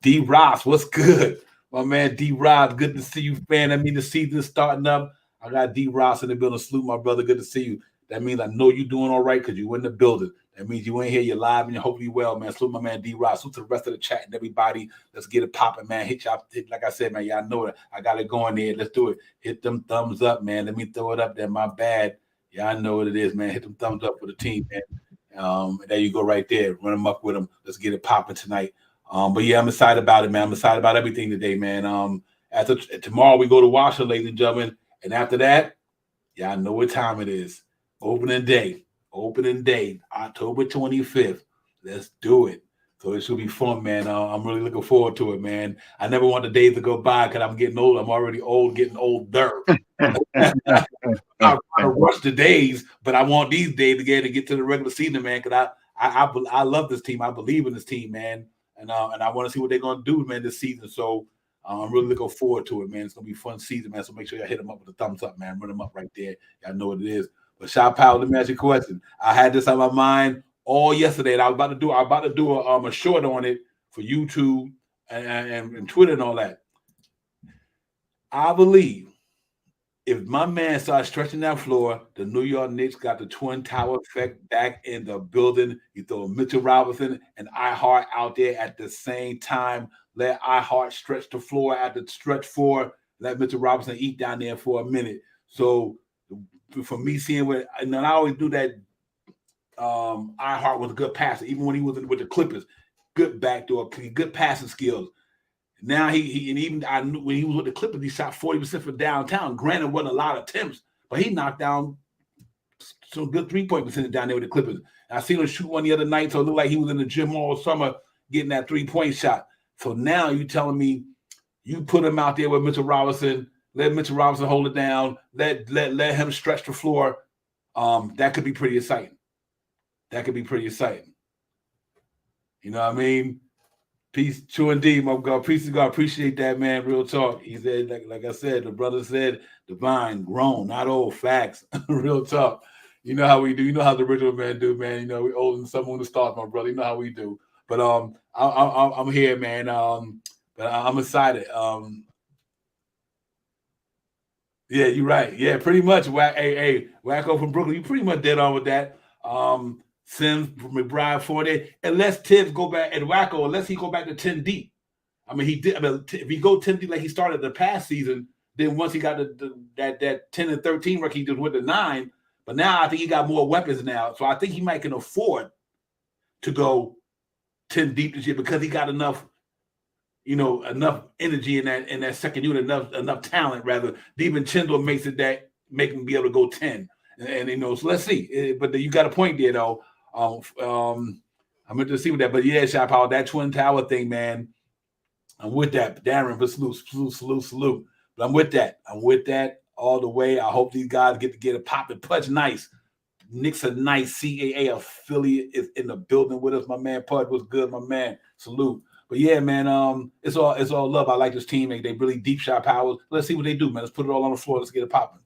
D. Ross, what's good, my man? D. Ross, good to see you, fan. That means the season's starting up. I got D. Ross in the building. Salute, my brother. Good to see you. That means I know you're doing all right because you in the building. That means you ain't here. You're live and you're hopefully well, man. Salute my man D. Ross. Salute to the rest of the chat and everybody. Let's get it popping, man. Hit like I said, man. Y'all know it. I got it going there. Let's do it. Hit them thumbs up, man. Let me throw it up there. My bad. Y'all know what it is, man. Hit them thumbs up for the team, man. There you go, right there. Run them up with them. Let's get it popping tonight. But yeah, I'm excited about it, man. I'm excited about everything today, man. After tomorrow we go to Washington, ladies and gentlemen, and after that, y'all know what time it is. Opening day, October 25th. Let's do it. So it should be fun, man. I'm really looking forward to it, man. I never want the days to go by because I'm getting old. I'm already old, getting older. I rush the days, but I want these days to get to the regular season, man. Because I love this team. I believe in this team, man. And I want to see what they're gonna do, man, this season. So I'm really looking forward to it, man. It's gonna be a fun season, man. So make sure y'all hit them up with a thumbs up, man. Run them up right there. Y'all know what it is. But Shot Powell, let me ask you a question. I had this on my mind all yesterday, and I was about to do a short on it for YouTube and Twitter and all that. I believe if my man starts stretching that floor, the New York Knicks got the Twin Tower effect back in the building. You throw Mitchell Robinson and iHeart out there at the same time. Let iHeart stretch the floor at the stretch 4. Let Mitchell Robinson eat down there for a minute. So for me seeing what, and I always do that. iHeart was a good passer, even when he was with the Clippers. Good backdoor, good passing skills. Now I knew when he was with the Clippers, he shot 40% for downtown. Granted, wasn't a lot of attempts, but he knocked down some good 3-point percentage down there with the Clippers. I seen him shoot one the other night, so it looked like he was in the gym all summer getting that 3-point shot. So now you telling me you put him out there with Mitchell Robinson, let Mitchell Robinson hold it down, let him stretch the floor. That could be pretty exciting. You know what I mean? Peace, true indeed, my God. Peace to God. Appreciate that, man. Real talk. He said, like I said, the brother said, divine, grown, not old. Facts. Real talk. You know how we do. You know how the original man do, man. You know, we old and someone to start, my brother. You know how we do. But I'm here, man. But I'm excited. Yeah, you're right. Yeah, pretty much. Hey, Wacko from Brooklyn, you pretty much dead on with that. Sims, McBride, Forte, unless Tibbs go back and Wacko, unless he go back to 10 deep. I mean, he did. I mean, if he go 10 deep like he started the past season, then once he got that 10 and 13 record, he just went to 9. But now I think he got more weapons now, so I think he might can afford to go 10 deep this year because he got enough energy in that second unit, enough talent rather. DiVincenzo makes it that make him be able to go 10. And so let's see. But you got a point there though. I'm going to see with that. But yeah, Shot Power, that Twin Tower thing, man. I'm with that. Darren, but salute. But I'm with that all the way. I hope these guys get a pop and Pudge nice. Knicks a nice CAA affiliate is in the building with us. My man Pudge was good, my man. Salute. But yeah, man, it's all love. I like this team. They really deep shot powers. Let's see what they do, man. Let's put it all on the floor. Let's get it popping.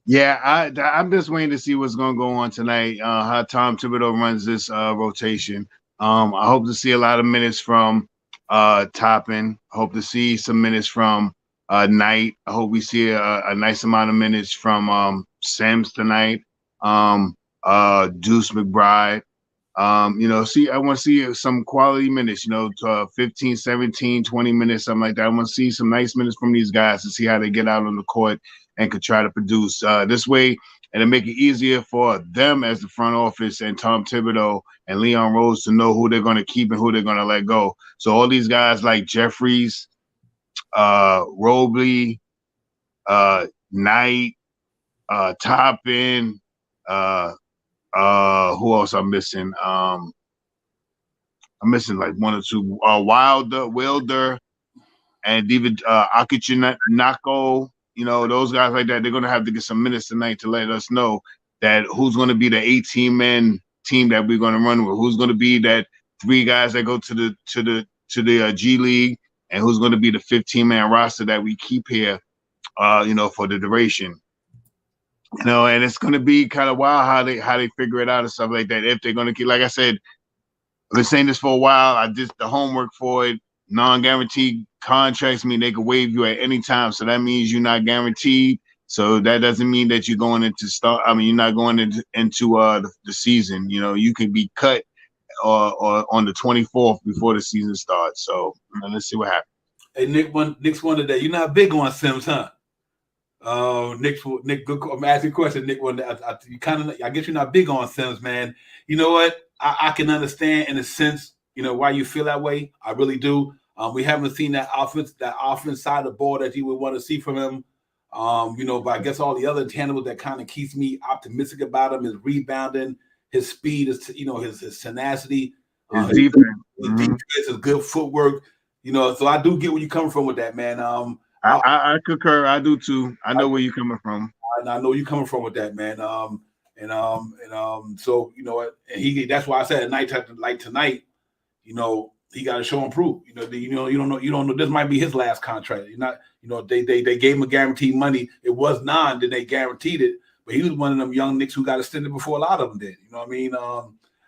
Yeah, I'm just waiting to see what's going to go on tonight. How Tom Thibodeau runs this rotation. I hope to see a lot of minutes from Toppin. I hope to see some minutes from Knight. I hope we see a nice amount of minutes from Sims tonight. Deuce McBride. I want to see some quality minutes, 15, 17, 20 minutes, something like that. I want to see some nice minutes from these guys to see how they get out on the court and could try to produce this way. And to make it easier for them as the front office and Tom Thibodeau and Leon Rose to know who they're going to keep and who they're going to let go. So all these guys like Jeffries, Robley, Knight, Toppin, who else I'm missing? I'm missing like one or two. Wilder, and David Akichinako. Those guys like that. They're gonna have to get some minutes tonight to let us know that who's gonna be the 18-man team that we're gonna run with. Who's gonna be that 3 guys that go to the G League, and who's gonna be the 15-man roster that we keep here, for the duration. And it's going to be kind of wild how they figure it out and stuff like that. If they're going to keep, like I said, I've been saying this for a while. I did the homework for it. Non-guaranteed contracts mean they can waive you at any time. So that means you're not guaranteed. So that doesn't mean that you're going into you're not going into the season. You can be cut or on the 24th before the season starts. So let's see what happens. Hey, Nick's one today. You're not big on Sims, huh? Nick, good. I'm asking a question. Nick, I guess you're not big on Sims, man. You know what? I can understand in a sense, why you feel that way. I really do. We haven't seen that offense side of the ball that you would want to see from him. But I guess all the other tangibles that kind of keeps me optimistic about him is rebounding, his speed, his tenacity, his defense, his good footwork. So I do get where you're coming from with that, man. I concur. I do too. I know where you're coming from. I know you're coming from with that, man. So and that's why I said at night like tonight, he got to show and prove. You don't know. This might be his last contract. They gave him a guaranteed money. It was 9, then they guaranteed it. But he was one of them young Knicks who got extended before a lot of them did. You know what I mean?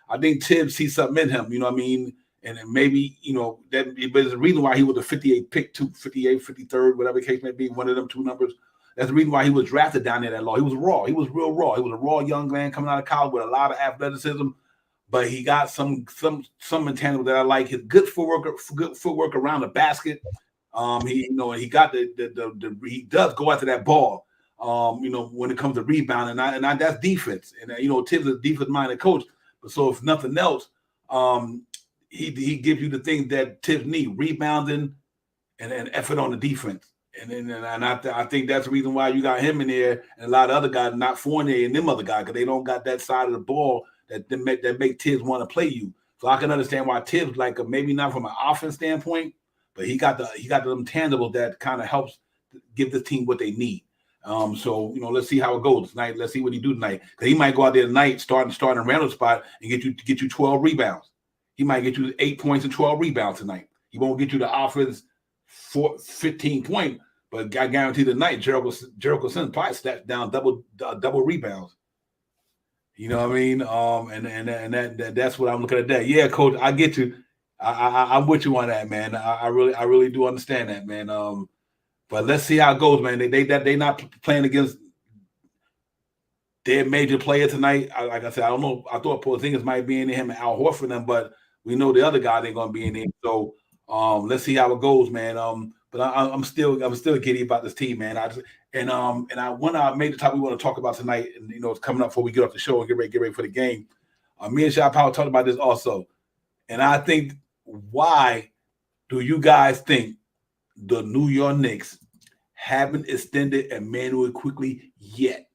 I think Tibbs sees something in him. You know what I mean? And then maybe, but there's a reason why he was a 58 pick, 58, 53rd, whatever the case may be, one of them 2 numbers. That's the reason why he was drafted down there that low. He was raw. He was real raw. He was a raw young man coming out of college with a lot of athleticism, but he got some intangible that I like. His good footwork around the basket. He got he does go after that ball. When it comes to rebounding, and that's defense. And Tibbs is a defense-minded coach. But so if nothing else, he gives you the things that Tibbs need: rebounding and effort on the defense. And I think that's the reason why you got him in there and a lot of other guys, not Fournier and them other guys, because they don't got that side of the ball that make Tibbs want to play you. So I can understand why Tibbs, maybe not from an offense standpoint, but he got them tangibles that kind of helps give the team what they need. So let's see how it goes tonight. Let's see what he do tonight, because he might go out there tonight starting Randall's spot and get you 12 rebounds. He might get you 8 points and 12 rebounds tonight. He won't get you the offense 15 point, but I guarantee tonight Jericho Sims probably steps down double rebounds. You know what I mean? And that's what I'm looking at. That, yeah, Coach, I get you. I'm with you on that, man. I really do understand that, man. But let's see how it goes, man. They not playing against their major player tonight. Like I said, I don't know. I thought Porzingis might be in there, him and Al Horford them, but we know the other guys ain't gonna be in there. So let's see how it goes, man. But I'm still giddy about this team, man. One major topic we want to talk about tonight, and it's coming up before we get off the show and get ready for the game. Me and Shy Powell talked about this also, and I think, why do you guys think the New York Knicks haven't extended Emmanuel Quickly yet?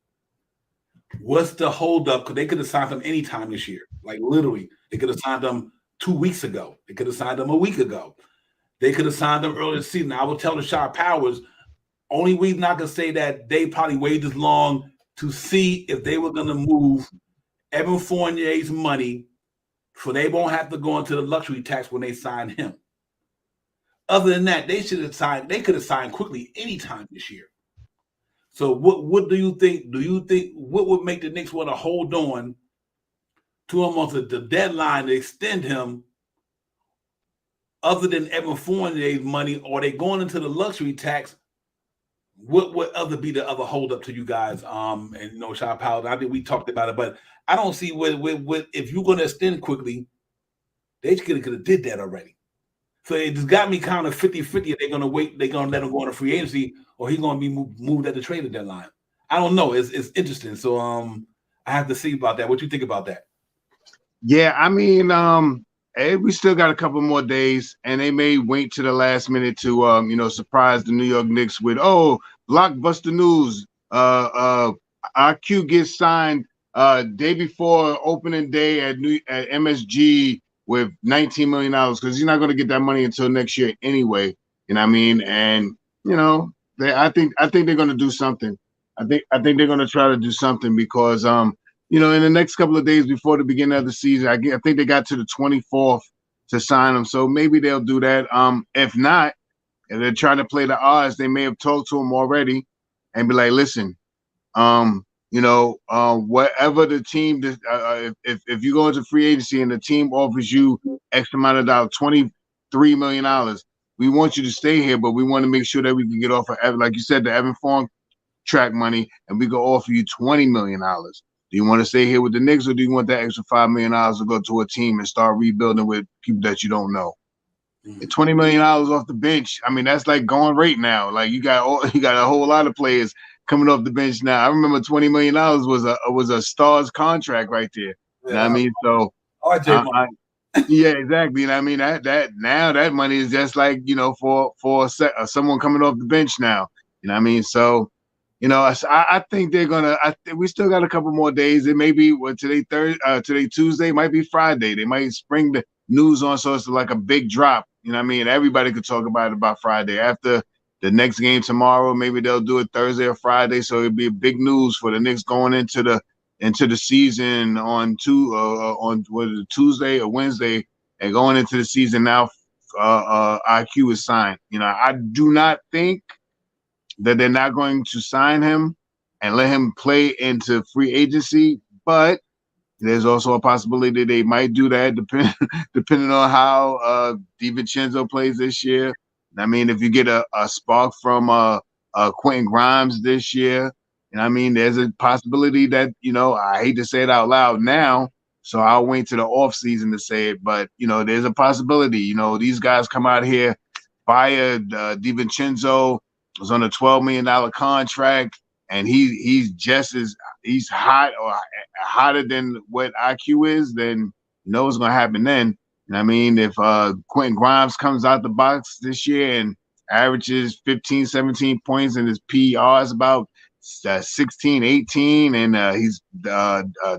What's the holdup? Because they could have signed him anytime this year. Like, literally, they could have signed him 2 weeks ago. They could have signed him a week ago. They could have signed him earlier this season. I would tell the Shy Powers, only reason I could say that they probably waited this long to see if they were going to move Evan Fournier's money so they won't have to go into the luxury tax when they sign him. Other than that, they could have signed Quickly anytime this year. So what do you think? Do you think what would make the Knicks want to hold on to him on the deadline to extend him, other than Evan Fournier's money? Or are they going into the luxury tax? What would be the other holdup to you guys? Shy Powell, I think we talked about it, but I don't see what if you're going to extend Quickly, they could have did that already. So it just got me kind of 50-50. They're going to wait. They're going to let him go on a free agency, or he's going to be moved at the trade deadline. I don't know. It's interesting. So I have to see about that. What you think about that? Yeah, I mean, we still got a couple more days, and they may wait to the last minute to surprise the New York Knicks with blockbuster news. IQ gets signed day before opening day at MSG with $19 million, because he's not going to get that money until next year anyway. You know what I mean? And I think they're going to do something. I think they're going to try to do something, because in the next couple of days before the beginning of the season, I think they got to the 24th to sign him. So maybe they'll do that. If not, if they're trying to play the odds, they may have talked to him already and be like, listen, whatever the team, if you go into free agency and the team offers you X amount of dollars, $23 million, we want you to stay here, but we want to make sure that we can get off of, like you said, the Evan Fournier track money, and we can offer you $20 million. Do you want to stay here with the Knicks, or do you want that extra $5 million to go to a team and start rebuilding with people that you don't know? $20 million off the bench, I mean, that's like going rate now. Like you got a whole lot of players coming off the bench now. I remember $20 million was a Stars contract right there. Yeah. You know what I mean? So RJ yeah, exactly. You know what I mean? That money is just like, for someone coming off the bench now. You know what I mean? So, I think they're gonna. We still got a couple more days. It may be today Tuesday, it might be Friday. They might spring the news on, so it's like a big drop. You know what I mean? Everybody could talk about Friday after the next game tomorrow. Maybe they'll do it Thursday or Friday, so it'll be a big news for the Knicks going into the season on Tuesday or Wednesday, and going into the season now. IQ is signed. I do not think that they're not going to sign him and let him play into free agency, but there's also a possibility they might do that depending on how DiVincenzo plays this year. I mean, if you get a spark from Quentin Grimes this year, I mean, there's a possibility that, I hate to say it out loud now, so I'll wait to the off season to say it, but, there's a possibility. These guys come out here, fire DiVincenzo, was on a $12 million contract, and he's hot or hotter than what IQ is, then you know what's going to happen then. I mean, if Quentin Grimes comes out the box this year and averages 15, 17 points, and his PR is about 16, 18, and he's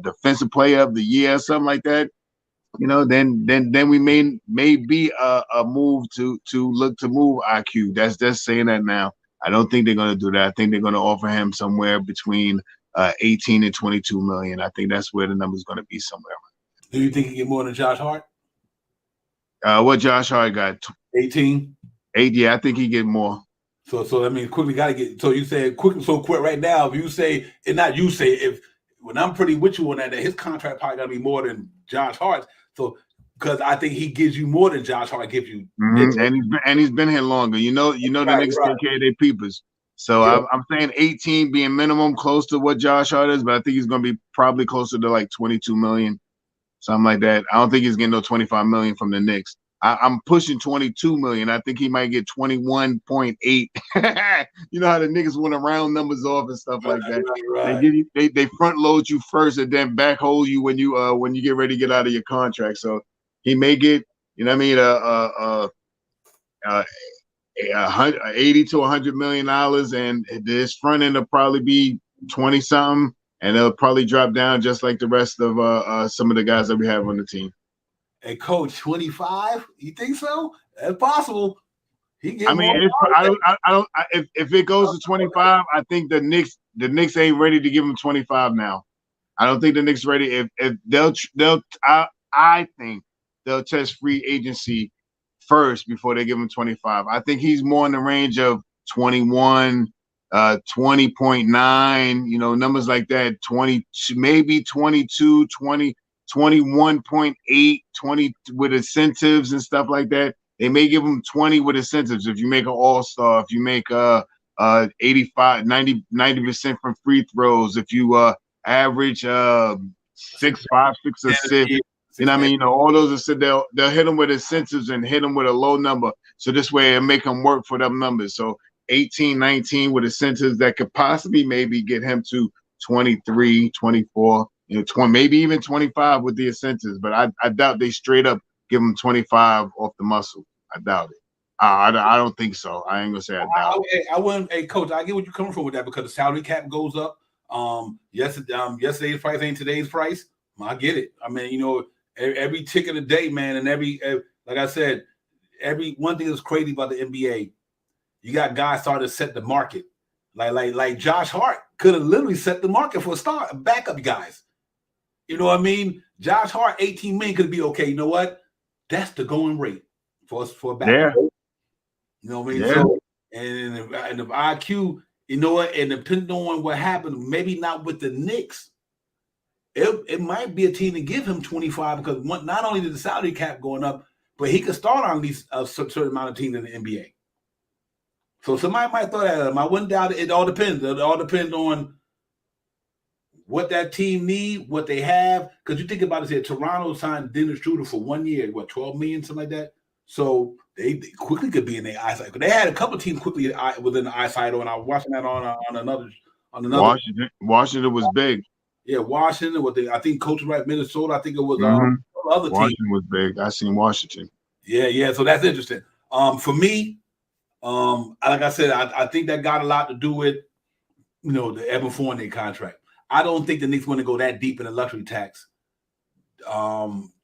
defensive player of the year or something like that, then we may be a move to look to move IQ. That's just saying that now. I don't think they're going to do that. I think they're going to offer him somewhere between 18 and 22 million. I think that's where the number's going to be somewhere. Do you think he get more than Josh Hart? What Josh Hart got? 18. 8. Yeah, I think he get more. So I mean, Quickly got to get. So you say quick. So quick right now. If you say, and not you say, if when I'm pretty with you on that his contract probably got to be more than Josh Hart's. So. Because I think he gives you more than Josh Hart gives you, and he's been here longer. The Knicks take care of their peepers. So I'm saying 18 being minimum, close to what Josh Hart is, but I think he's going to be probably closer to like 22 million, something like that. I don't think he's getting no 25 million from the Knicks. I'm pushing 22 million. I think he might get 21.8. You know how the niggas want to round numbers off and stuff like that. Right. They give you, they front load you first and then back hold you when you get ready to get out of your contract. So he may get, you know what I mean, 80 to 100 million dollars, and this front end will probably be 20 something, and it'll probably drop down just like the rest of some of the guys that we have on the team. Hey, coach, 25? You think so? That's possible. I mean, if it goes to 25, I think the Knicks ain't ready to give him 25 now. I don't think the Knicks ready. I think they'll test free agency first before they give him 25. I think he's more in the range of 21, 20.9, you know, numbers like that, 20, maybe 22, 20. 21.8, 20 with incentives and stuff like that. They may give them 20 with incentives. If you make an all-star, if you make 85, 90% from free throws, if you average 6, 5, 6 assists, you know what I mean? You know, all those they'll hit them with incentives and hit them with a low number. So this way it'll make them work for them numbers. So 18, 19 with incentives that could possibly maybe get him to 23, 24. You know, 20, maybe even 25 with the incentives, but I doubt they straight up give them 25 off the muscle. I doubt it. I don't think so. I ain't gonna say I doubt it. I wouldn't. Hey, coach, I get what you're coming from with that because the salary cap goes up. Yesterday's price ain't today's price. I get it. I mean, you know, every tick of the day, man, and every like I said, every one thing that's crazy about the NBA, you got guys starting to set the market. Like Josh Hart could have literally set the market for a start, backup guys. You know what I mean? Josh Hart, 18 million could be okay. You know what? That's the going rate for a backup. Yeah. You know what I mean? Yeah. So, and if IQ, you know what? And depending on what happens, maybe not with the Knicks, it might be a team to give him 25 because not only did the salary cap going up, but he could start on at least a certain amount of teams in the NBA. So somebody might throw that at him. I wouldn't doubt it. It all depends. It all depends on what that team need, what they have. Because you think about it here, Toronto signed Dennis Schroeder for 1 year, what, 12 million, something like that? So they quickly could be in their eyesight. They had a couple of teams quickly within the eyesight, and I was watching that on another. Washington was big. Yeah, Washington. I think Coach right, Minnesota. I think it was other Washington team was big. I seen Washington. Yeah. So that's interesting. For me, like I said, I think that got a lot to do with, you know, the Evan Fournier contract. I don't think the Knicks want to go that deep in the luxury tax,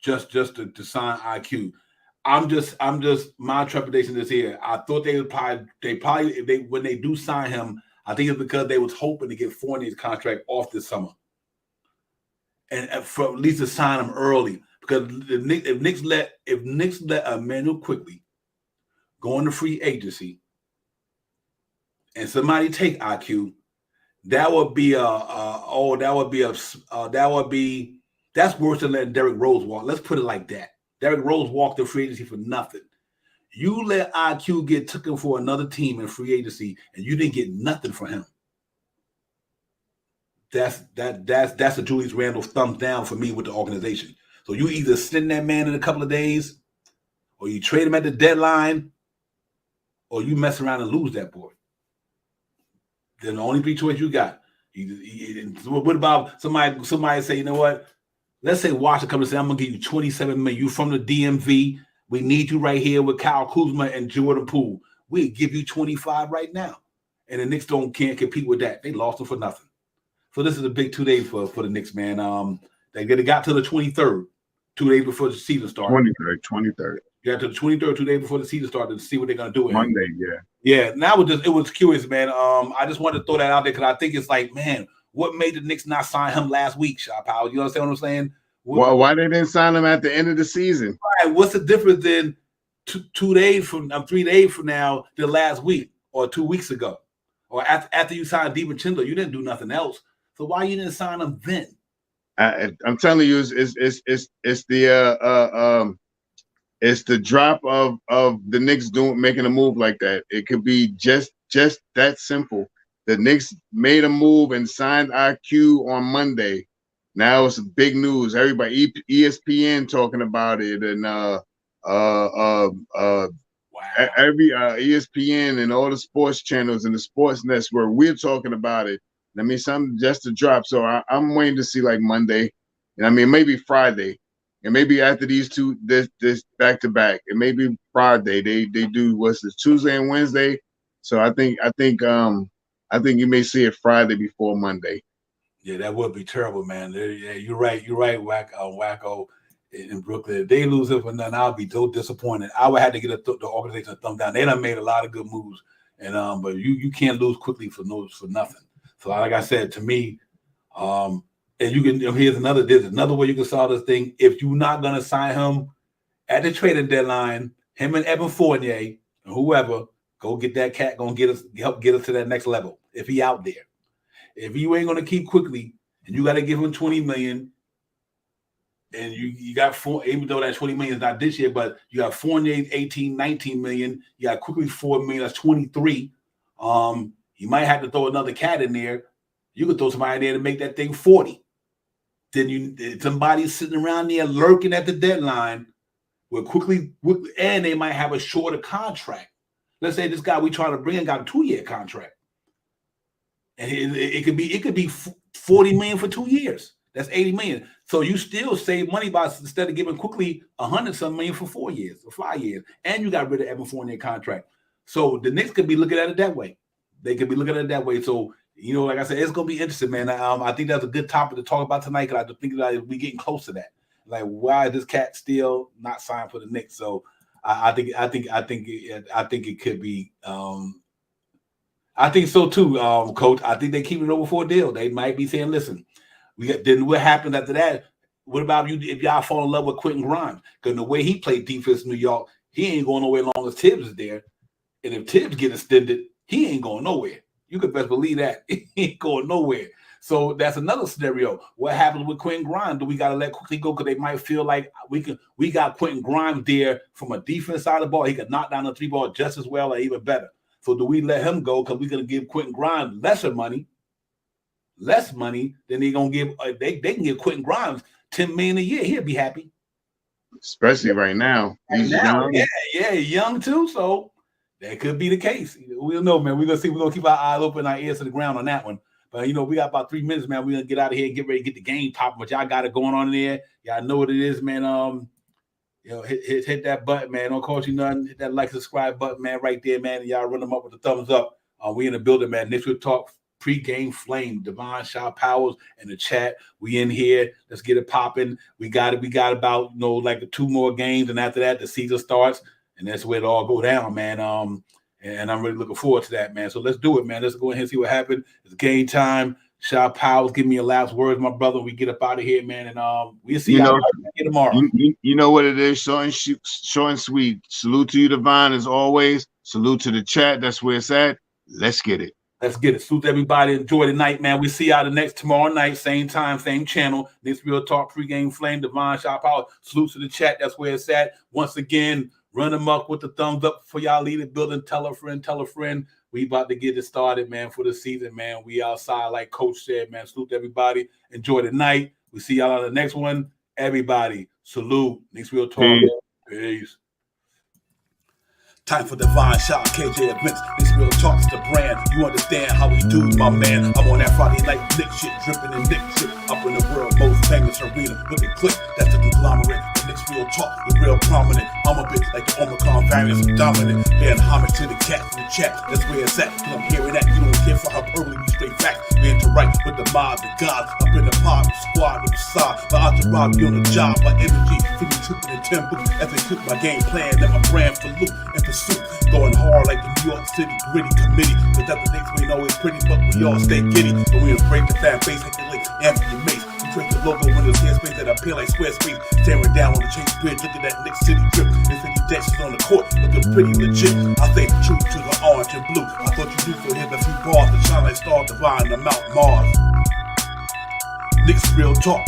just to sign IQ. I'm just my trepidation is here. I thought they probably when they do sign him, I think it's because they was hoping to get Fournier's contract off this summer, and for at least to sign him early because if Knicks let Emmanuel Quickly go into free agency, and somebody take IQ. That's worse than letting Derrick Rose walk. Let's put it like that. Derrick Rose walked the free agency for nothing. You let IQ get taken for another team in free agency, and you didn't get nothing for him. That's a Julius Randle thumbs down for me with the organization. So you either send that man in a couple of days, or you trade him at the deadline, or you mess around and lose that boy. Then the only three choices you got. What about somebody say, you know what? Let's say Washington comes and say, I'm going to give you 27 million. You from the DMV. We need you right here with Kyle Kuzma and Jordan Poole. We'll give you 25 right now. And the Knicks can't compete with that. They lost them for nothing. So this is a big 2 days for the Knicks, man. They got to the 23rd, 2 days before the season started. 23rd. You got to the 23rd, 2 days before the season started to see what they're going to do. Monday, yeah. Yeah, now it was curious, man. I just wanted to throw that out there because I think it's like, man, what made the Knicks not sign him last week, Shop Howard? You understand what I'm saying? Well, why they didn't sign him at the end of the season? Right. What's the difference than 3 days from now than last week or 2 weeks ago? Or after you signed DiVincenzo, you didn't do nothing else. So why you didn't sign him then? I'm telling you, it's the drop of the Knicks making a move like that. It could be just just that simple. The Knicks made a move and signed IQ on Monday. Now it's big news. Everybody, ESPN talking about it, and every ESPN and all the sports channels and the sports nets where we're talking about it. I mean, something just to drop. So I'm waiting to see like Monday, and I mean maybe Friday, and maybe after these two this back to back, and maybe Friday they do what's it, Tuesday and Wednesday. So I think you may see it Friday before Monday. Yeah, that would be terrible, man. Yeah, you're right, Wacko in Brooklyn. If they lose it for nothing, I'll be so disappointed. I would have to get the organization a thumb down. They done made a lot of good moves, and but you can't lose quickly for nothing. So like I said, to me, and you can there's another way you can solve this thing. If you're not gonna sign him at the trading deadline, him and Evan Fournier and whoever, go get that cat, help get us to that next level. If he out there. If you ain't gonna keep quickly and you gotta give him $20 million, and you got even though that $20 million is not this year, but you got Fournier 18, 19 million, you got quickly $4 million, that's 23. You might have to throw another cat in there. You could throw somebody in there to make that thing 40. Then somebody's sitting around there lurking at the deadline with quickly, and they might have a shorter contract. Let's say this guy we trying to bring in got a 2-year contract. And it could be 40 million for 2 years. That's 80 million. So you still save money by instead of giving quickly 100-some million for 4 years or 5 years, and you got rid of Evan Fournier contract. So the Knicks could be looking at it that way. They could be looking at it that way. So like I said, it's gonna be interesting, man. I think that's a good topic to talk about tonight because I think that we getting close to that. Like, why is this cat still not signed for the Knicks? So I think it could be. I think so too, Coach. I think they keep it over for a deal. They might be saying, "Listen, then what happens after that? What about if y'all fall in love with Quentin Grimes? Because the way he played defense in New York, he ain't going nowhere long as Tibbs is there. And if Tibbs get extended, he ain't going nowhere. You could best believe that he ain't going nowhere. So that's another scenario. What happens with Quentin Grimes? Do we got to let quickly go because they might feel like we got Quentin Grimes there from a defense side of the ball. He could knock down the 3-ball just as well or even better. So do we let him go because we're going to give Quentin Grimes less money than they're going to give they can give Quentin Grimes $10 million a year. He'll be happy. Especially right now. He's young. Yeah, young too. So that could be the case. We don't know, man. We're going to see. We're going to keep our eyes open, our ears to the ground on that one. But, we got about 3 minutes, man. We're going to get out of here and get ready to get the game popping. But y'all got it going on in there. Y'all know what it is, man. Hit that button, man. Don't cost you nothing. Hit that like, subscribe button, man, right there, man. And y'all run them up with the thumbs up. We in the building, man. Knicks Real Talk Pregame Flame. Devon Shaw Powers in the chat. We in here. Let's get it popping. We got about like 2 more games, and after that, the season starts, and that's where it all go down, man. And I'm really looking forward to that, man. So let's do it, man. Let's go ahead and see what happened. It's game time. Shaw Powers, give me your last words, my brother. We get up out of here, man, and we'll see y'all tomorrow. You know what it is, short and sweet. Salute to you, Devon, as always. Salute to the chat. That's where it's at. Let's get it. Let's get it. Salute everybody. Enjoy the night, man. We see y'all tomorrow night, same time, same channel. Knicks Real Talk Pregame Flame. Devon Shaw Powers. Salute to the chat. That's where it's at. Once again, run them up with the thumbs up for y'all. Lead it, building. Tell a friend. We about to get it started, man, for the season, man. We outside, like Coach said, man. Salute to everybody. Enjoy the night. We see y'all on the next one. Everybody, salute. Knicks Real Talk. Peace. Time for Devon Shaw, KJ events. This Real Talk's the brand. You understand how we do, my man. I'm on that Friday night Knick shit, dripping in Knick shit. Up in the world, most famous arena with a click. That's the conglomerate. Knicks Real Talk, the real prominent. I'm a bit like the Omicron variant, so dominant. Paying homage to the cat in the chat. That's where it's at. Cause I'm hearing that. You don't care for hyperbole, you straight facts. We interact with the mob, the gods. Up in the pod, the squad, the side. The odds of rob you on the job. My energy, 50 took in the temple. As they took my game plan, and my brand for loot and pursuit. Going hard like the New York City gritty committee. Cause that the Knicks we know is pretty, but we all stay giddy. But we embrace the fan base like the late Anthony Mace. We drink the logo when there's hair space that appear like square space. Staring down on the Chase Bridge, look at that Knicks City drip. Infinity Dexys on the court, looking pretty legit. I say true to the orange and blue. I thought you knew for him a few bars to shine like stars divine the Mount Mars. Knicks Real Talk.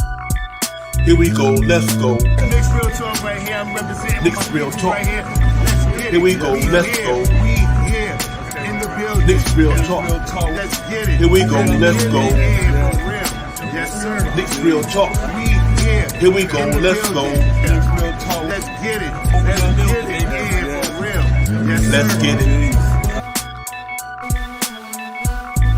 Here we go, let's go. Knicks Real Talk right here. I'm representing Knicks Real Talk. right here. Let's get Here we go, let's here. go. We here in the building. Knicks real talk. Let's get it. Here we go, let's go. Yeah, for real. Yes, sir. Knicks real talk. Yeah. Here we go, let's go. Let's get it. Let's get it. Yeah, for real. Yes, sir. Let's get it.